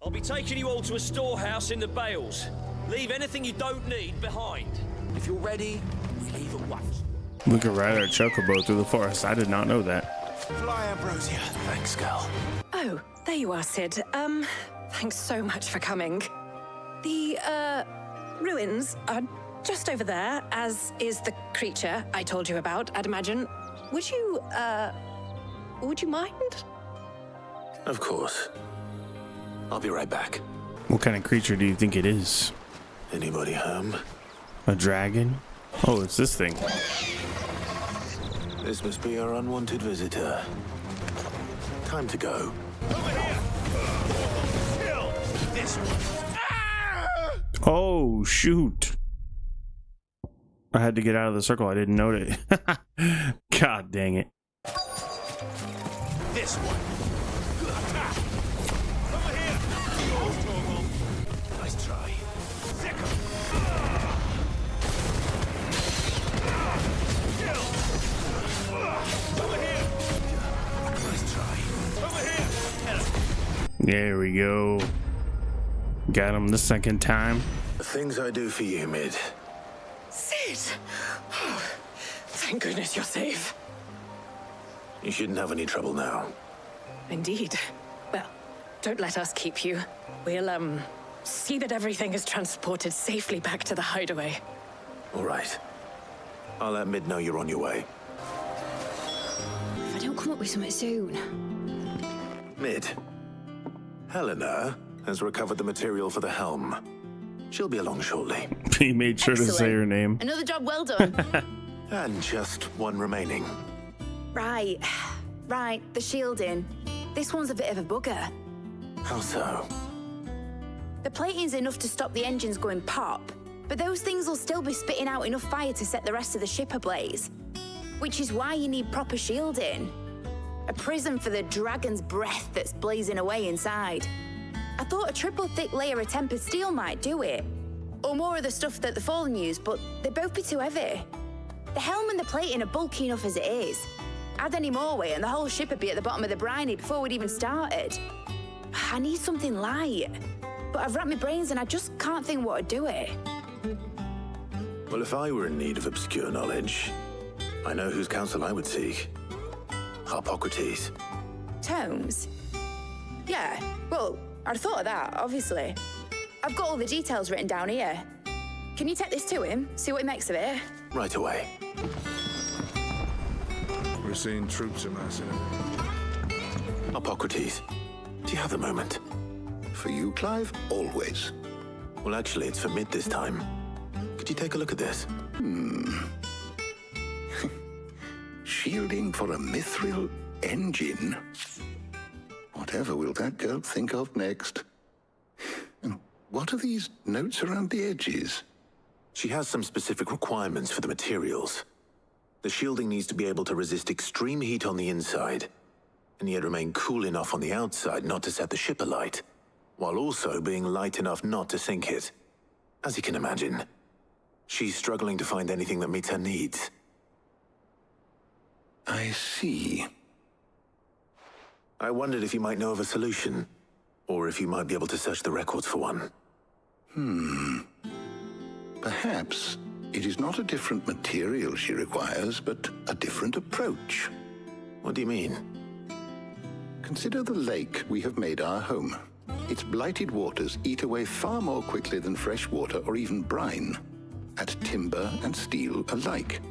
I'll be taking you all to a storehouse in the Bales. Leave anything you don't need behind. If you're ready, we leave at once. We could ride our chocobo through the forest. I did not know that. Fly, Ambrosia. Thanks, Gal. Oh, there you are, Sid. Thanks so much for coming. The, ruins are just over there, as is the creature I told you about, I'd imagine. Would you mind? Of course. I'll be right back. What kind of creature do you think it is? Anybody home? A dragon? Oh, it's this thing. This must be our unwanted visitor. Time to go. Over here! Kill this one! Oh, shoot. I had to get out of the circle. I didn't notice. God dang it. This one. Over here! Nice try. Over here! Nice try. Over here! There we go. Got him the second time. The things I do for you, Mid. Sid! Oh, thank goodness you're safe. You shouldn't have any trouble now. Indeed. Well, don't let us keep you. We'll, see that everything is transported safely back to the hideaway. All right. I'll let Mid know you're on your way. If I don't come up with something soon. Mid. Helena, has recovered the material for the helm. She'll be along shortly. He made sure to say her name. Another job well done. And just one remaining. Right, the shielding. This one's a bit of a bugger. How so? The plating's enough to stop the engines going pop, but those things will still be spitting out enough fire to set the rest of the ship ablaze. Which is why you need proper shielding. A prison for the dragon's breath that's blazing away inside. I thought a triple thick layer of tempered steel might do it. Or more of the stuff that the Fallen use, but they'd both be too heavy. The helm and the plating are bulky enough as it is. Add any more weight and the whole ship would be at the bottom of the briny before we'd even started. I need something light. But I've racked my brains and I just can't think what would do it. Well, if I were in need of obscure knowledge, I know whose counsel I would seek. Harpocrates. Tomes? Yeah, well, I'd thought of that, obviously. I've got all the details written down here. Can you take this to him, see what he makes of it? Right away. We're seeing troops amassing. Harpocrates, do you have a moment? For you, Clive? Always. Well, actually, it's for mid this time. Could you take a look at this? Shielding for a mithril engine? Whatever will that girl think of next? And what are these notes around the edges? She has some specific requirements for the materials. The shielding needs to be able to resist extreme heat on the inside, and yet remain cool enough on the outside not to set the ship alight, while also being light enough not to sink it. As you can imagine, she's struggling to find anything that meets her needs. I see. I wondered if you might know of a solution, or if you might be able to search the records for one. Perhaps it is not a different material she requires, but a different approach. What do you mean? Consider the lake we have made our home. Its blighted waters eat away far more quickly than fresh water or even brine, at timber and steel alike.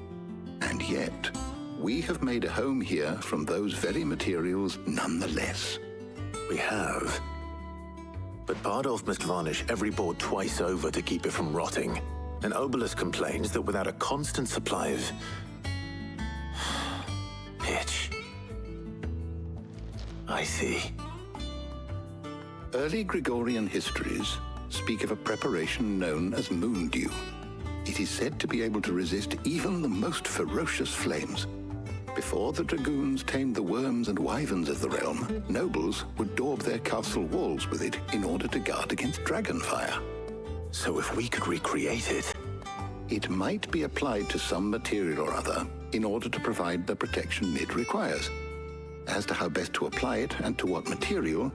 And yet, we have made a home here from those very materials nonetheless. We have. But Bardolph must varnish every board twice over to keep it from rotting. And Obelus complains that without a constant supply of pitch. I see. Early Gregorian histories speak of a preparation known as moon dew. It is said to be able to resist even the most ferocious flames. Before the dragoons tamed the worms and wyverns of the realm, nobles would daub their castle walls with it in order to guard against dragon fire. So if we could recreate it... It might be applied to some material or other in order to provide the protection it requires. As to how best to apply it and to what material,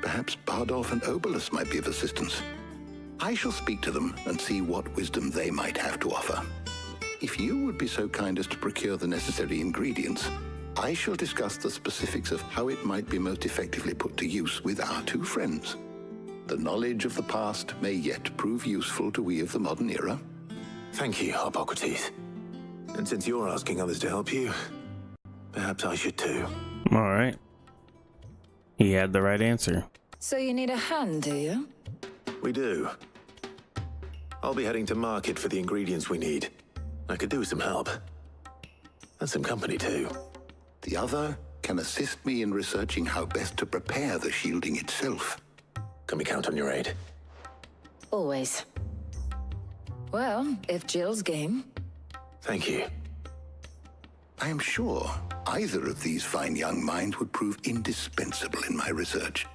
perhaps Bardolph and Obelus might be of assistance. I shall speak to them and see what wisdom they might have to offer. If you would be so kind as to procure the necessary ingredients, I shall discuss the specifics of how it might be most effectively put to use with our two friends. The knowledge of the past may yet prove useful to we of the modern era. Thank you, Harpocrates. And since you're asking others to help you, perhaps I should too. All right. He had the right answer. So you need a hand, do you? We do. I'll be heading to market for the ingredients we need. I could do with some help. And some company too. The other can assist me in researching how best to prepare the shielding itself. Can we count on your aid? Always. Well, if Jill's game. Thank you. I am sure either of these fine young minds would prove indispensable in my research.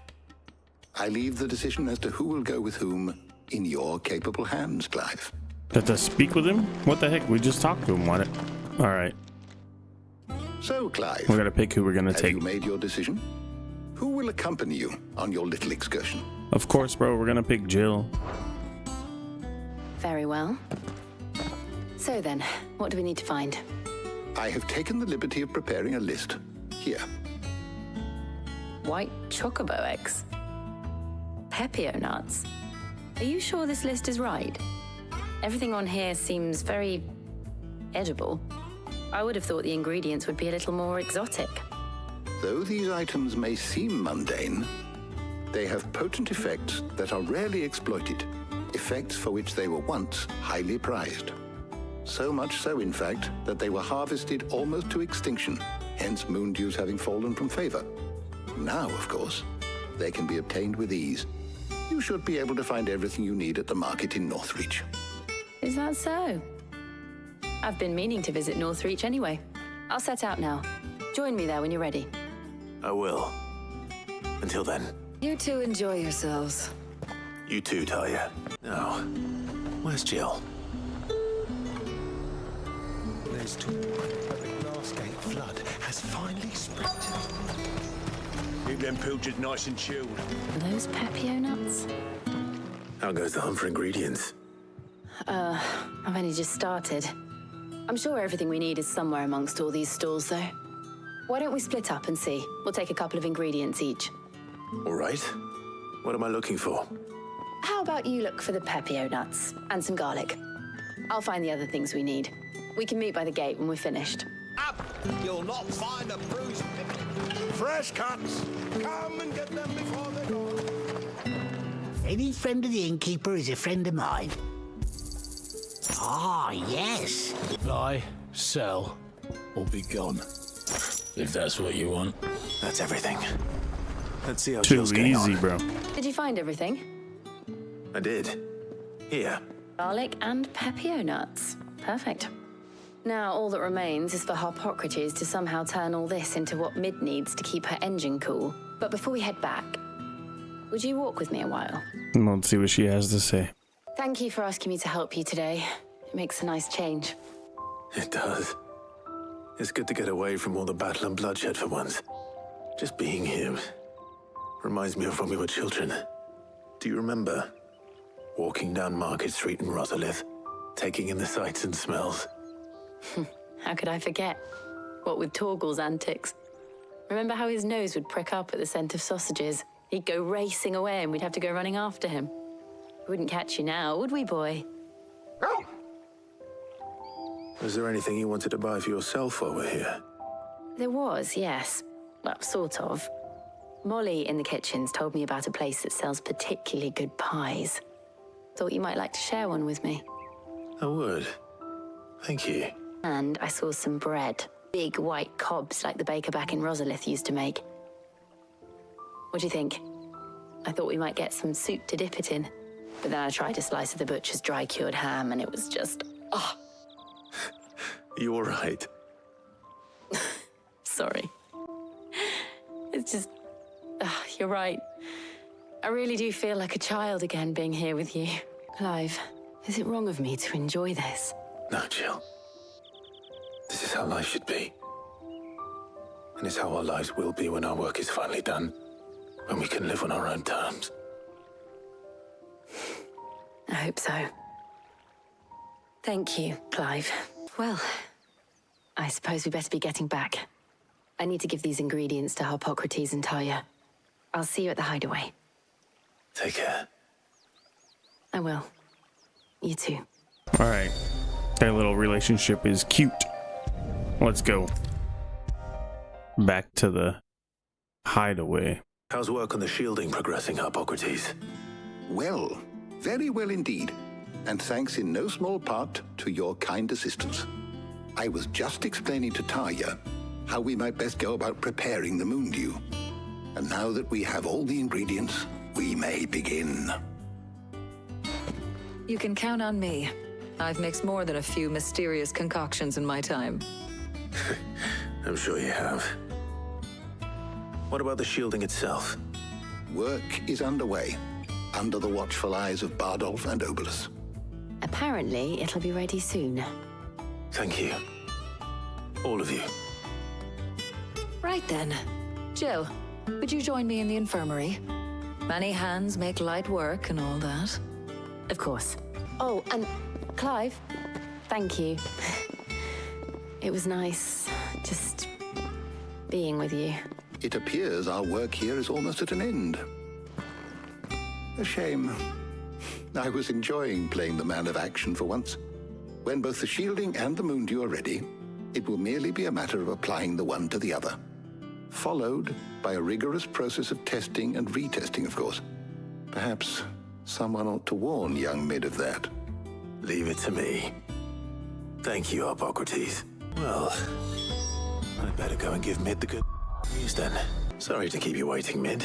I leave the decision as to who will go with whom in your capable hands, Clive. To speak with him? What the heck? We just talked to him, what? All right. So, Clive, we gotta pick who we're gonna take. Have you made your decision? Who will accompany you on your little excursion? Of course, bro. We're gonna pick Jill. Very well. So then, what do we need to find? I have taken the liberty of preparing a list. Here. White chocobo eggs. Pepio nuts. Are you sure this list is right? Everything on here seems very edible. I would have thought the ingredients would be a little more exotic. Though these items may seem mundane, They have potent effects that are rarely exploited, effects for which they were once highly prized. So much so, in fact, that they were harvested almost to extinction, hence moon dews having fallen from favor. Now, of course, they can be obtained with ease. You should be able to find everything you need at the market in Northreach. Is that so? I've been meaning to visit Northreach anyway. I'll set out now. Join me there when you're ready. I will. Until then. You two enjoy yourselves. You too, Talia. Now, where's Jill? There's talk that the Glassgate flood has finally sprinted. Keep them pilchards nice and chilled. Are those Pepio nuts? How goes the hunt for ingredients? I've only just started. I'm sure everything we need is somewhere amongst all these stalls, though. Why don't we split up and see? We'll take a couple of ingredients each. All right. What am I looking for? How about you look for the Pepio nuts and some garlic? I'll find the other things we need. We can meet by the gate when we're finished. Up! You'll not find a bruised fresh cuts. Come and get them before they're gone. Any friend of the innkeeper is a friend of mine. Ah, yes. Buy, sell, or be gone. If that's what you want. That's everything. Let's see how Too Jill's getting easy, on. bro. Did you find everything? I did. Here. Garlic and Pepio nuts. Perfect. Now, all that remains is for Harpocrates to somehow turn all this into what Mid needs to keep her engine cool. But before we head back, would you walk with me a while? Let's see what she has to say. Thank you for asking me to help you today. It makes a nice change. It does. It's good to get away from all the battle and bloodshed for once. Just being here reminds me of when we were children. Do you remember? Walking down Market Street in Rosalith, taking in the sights and smells. How could I forget? What with Torgal's antics. Remember how his nose would prick up at the scent of sausages? He'd go racing away and we'd have to go running after him. We wouldn't catch you now, would we, boy? Was there anything you wanted to buy for yourself while we're here? There was, yes. Well, sort of. Molly in the kitchens told me about a place that sells particularly good pies. Thought you might like to share one with me. I would. Thank you. And I saw some bread. Big white cobs like the baker back in Rosalith used to make. What do you think? I thought we might get some soup to dip it in. But then I tried a slice of the butcher's dry-cured ham and it was just... oh. You all right? Sorry. It's just... you're right. I really do feel like a child again being here with you. Clive, is it wrong of me to enjoy this? No, Jill. This is how life should be. And it's how our lives will be when our work is finally done. When we can live on our own terms. I hope so. Thank you, Clive. Well, I suppose we better be getting back. I need to give these ingredients to Harpocrates and Talia. I'll see you at the hideaway. Take care. I will. You too. All right. Their little relationship is cute. Let's go. Back to the hideaway. How's work on the shielding progressing, Harpocrates? Well, very well indeed. And thanks in no small part to your kind assistance. I was just explaining to Talia how we might best go about preparing the moon dew. And now that we have all the ingredients, we may begin. You can count on me. I've mixed more than a few mysterious concoctions in my time. I'm sure you have. What about the shielding itself? Work is underway, under the watchful eyes of Bardolph and Obolus. Apparently, it'll be ready soon. Thank you. All of you. Right then. Jill, would you join me in the infirmary? Many hands make light work and all that. Of course. Oh, and Clive, thank you. It was nice just being with you. It appears our work here is almost at an end. A shame. I was enjoying playing the man of action for once. When both the shielding and the moon dew are ready, it will merely be a matter of applying the one to the other. followed by a rigorous process of testing and retesting, of course. Perhaps someone ought to warn young Mid of that. Leave it to me. Thank you, Hippocrates. Well, I'd better go and give Mid the good news then. Sorry to keep you waiting, Mid.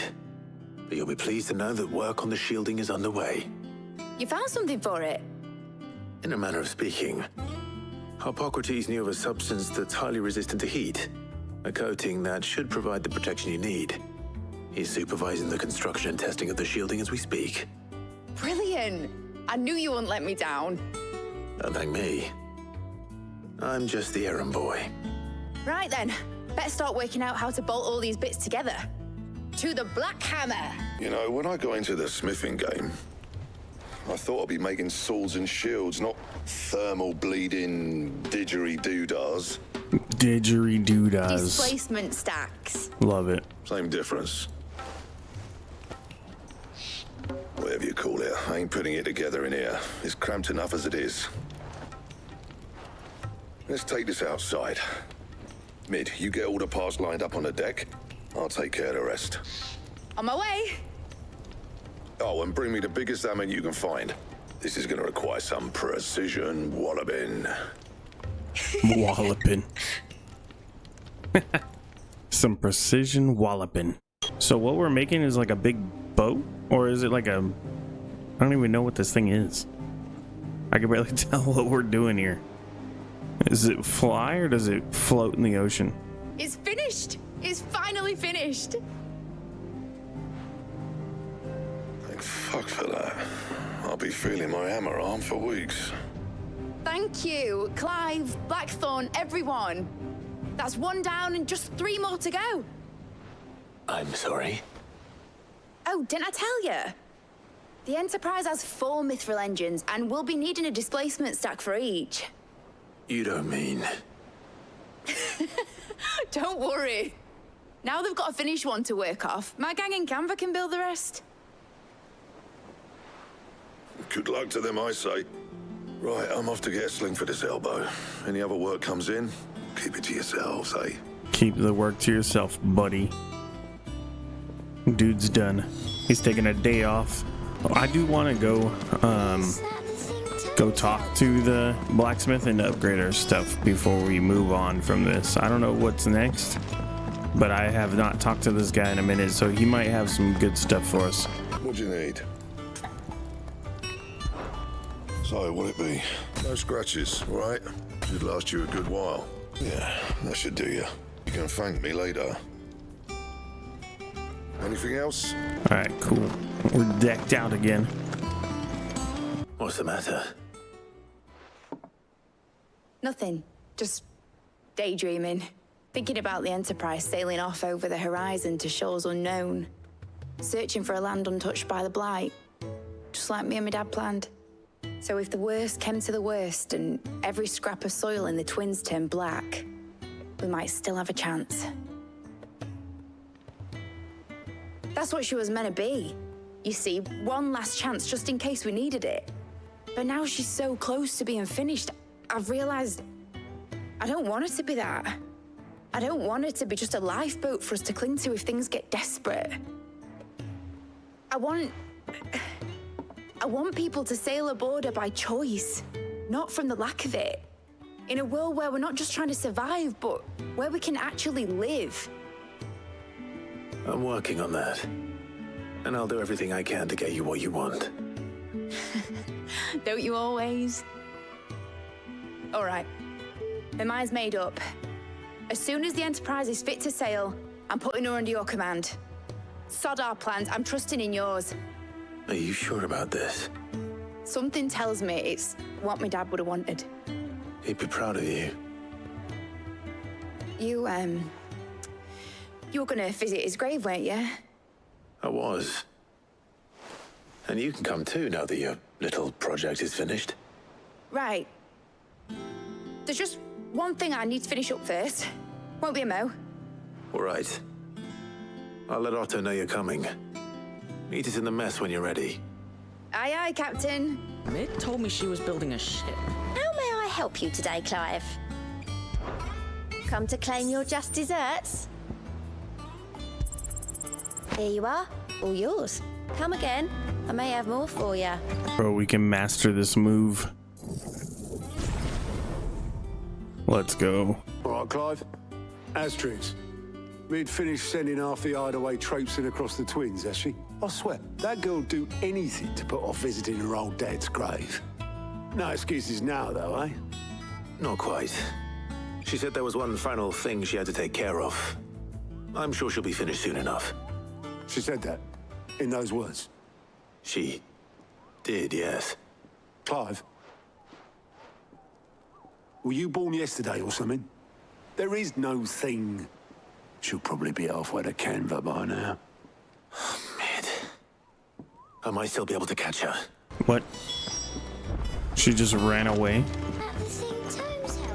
But you'll be pleased to know that work on the shielding is underway. You found something for it? In a manner of speaking, Hippocrates knew of a substance that's highly resistant to heat. A coating that should provide the protection you need. He's supervising the construction and testing of the shielding as we speak. Brilliant! I knew you wouldn't let me down. Don't thank me. I'm just the errand boy. Right then, better start working out how to bolt all these bits together. To the Black Hammer! You know, when I got into the smithing game, I thought I'd be making swords and shields, not thermal bleeding didgeridoo-dahs. Didgeridoo-dahs. Displacement stacks. Love it. Same difference. Whatever you call it, I ain't putting it together in here. It's cramped enough as it is. Let's take this outside. Mid, you get all the parts lined up on the deck. I'll take care of the rest. On my way. Oh, and bring me the biggest hammer you can find. This is going to require some precision walloping. Walloping. Some precision walloping. So what we're making is like a big boat? Or is it like a... I don't even know what this thing is. I can barely tell what we're doing here. Does it fly or does it float in the ocean? It's finished! It's finally finished! Thank fuck for that. I'll be feeling my hammer arm for weeks. Thank you, Clive, Blackthorn, everyone. That's one down and just 3 more to go. I'm sorry. Oh, didn't I tell you? The Enterprise has 4 mithril engines and we'll be needing a displacement stack for each. You don't mean... Don't worry. Now they've got a finished one to work off. My gang in Canva can build the rest. Good luck to them, I say. Right, I'm off to get a sling for this elbow. Any other work comes in, keep it to yourselves, eh? Keep the work to yourself, buddy. Dude's done. He's taking a day off. I do want to go talk to the blacksmith and upgrade our stuff before we move on from this. I don't know what's next, but I have not talked to this guy in a minute, so he might have some good stuff for us. What do you need? So, what'll it be? No scratches, all right? Should last you a good while. Yeah, that should do you. You can thank me later. Anything else? All right, cool. We're decked out again. What's the matter? Nothing. Just daydreaming. Thinking about the Enterprise sailing off over the horizon to shores unknown. Searching for a land untouched by the Blight. Just like me and my dad planned. So if the worst came to the worst and every scrap of soil in the Twins turned black, we might still have a chance. That's what she was meant to be. You see, one last chance just in case we needed it. But now she's so close to being finished, I've realized I don't want it to be that. I don't want it to be just a lifeboat for us to cling to if things get desperate. I want people to sail aboard her by choice, not from the lack of it. In a world where we're not just trying to survive, but where we can actually live. I'm working on that. And I'll do everything I can to get you what you want. Don't you always? All right. My mind's made up. As soon as the Enterprise is fit to sail, I'm putting her under your command. Sod our plans, I'm trusting in yours. Are you sure about this? Something tells me it's what my dad would have wanted. He'd be proud of you. You were gonna visit his grave, weren't you? I was. And you can come too now that your little project is finished. Right. There's just one thing I need to finish up first. Won't be a mo. All right. I'll let Otto know you're coming. Meet us in the mess when you're ready. Aye, aye, Captain. Mid told me she was building a ship. How may I help you today, Clive? Come to claim your just desserts? Here you are, all yours. Come again. I may have more for you. Bro, we can master this move. Let's go. All right, Clive. Asterix. We'd finished sending half the hideaway traipsing across the twins, has she? I swear, that girl'd do anything to put off visiting her old dad's grave. No excuses now, though, eh? Not quite. She said there was one final thing she had to take care of. I'm sure she'll be finished soon enough. She said that? In those words? She did, yes. Clive? Were you born yesterday or something? There is no thing. She'll probably be halfway to Canva by now. Mid. I might still be able to catch her. What? She just ran away?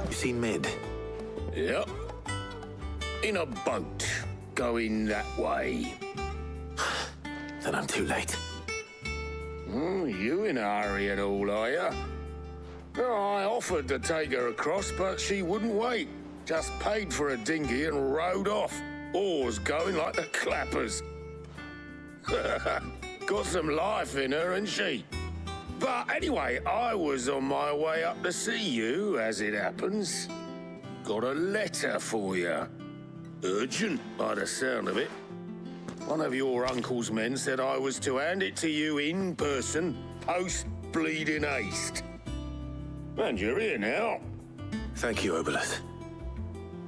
You seen Mid? Yep. In a boat. Going that way. Then I'm too late. You in a hurry and all, are you? I offered to take her across, but she wouldn't wait. Just paid for a dinghy and rowed off. Oars going like the clappers. Got some life in her, ain't she? But anyway, I was on my way up to see you, as it happens. Got a letter for you. Urgent, by the sound of it. One of your uncle's men said I was to hand it to you in person, post-bleeding haste. And you're here now. Thank you, Obelus.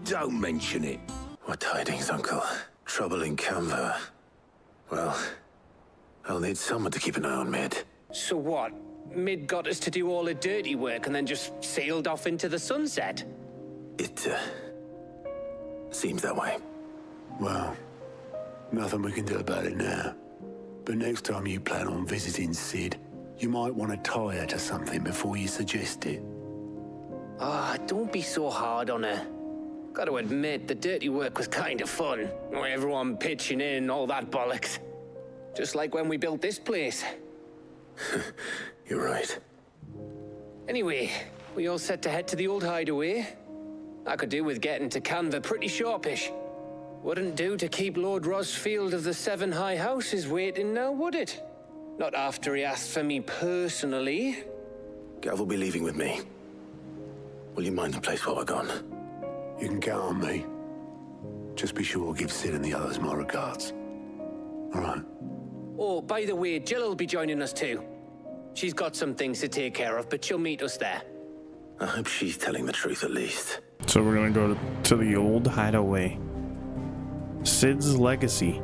Don't mention it. What tidings, Uncle? Trouble in Canva. Well, I'll need someone to keep an eye on Mid. So what? Mid got us to do all the dirty work and then just sailed off into the sunset? It, seems that way. Well, nothing we can do about it now. But next time you plan on visiting Sid, you might want to tie her to something before you suggest it. Don't be so hard on her. Got to admit, the dirty work was kind of fun. Everyone pitching in, all that bollocks. Just like when we built this place. You're right. Anyway, we all set to head to the old hideaway. I could do with getting to Canva pretty sharpish. Wouldn't do to keep Lord Rosfield of the Seven High Houses waiting now, would it? Not after he asked for me personally. Gav will be leaving with me. Will you mind the place while we're gone? You can count on me. Just be sure to give Sid and the others my regards. All right. Oh, by the way, Jill will be joining us too. She's got some things to take care of, but she'll meet us there. I hope she's telling the truth at least. So we're gonna go to the old hideaway. Sid's legacy.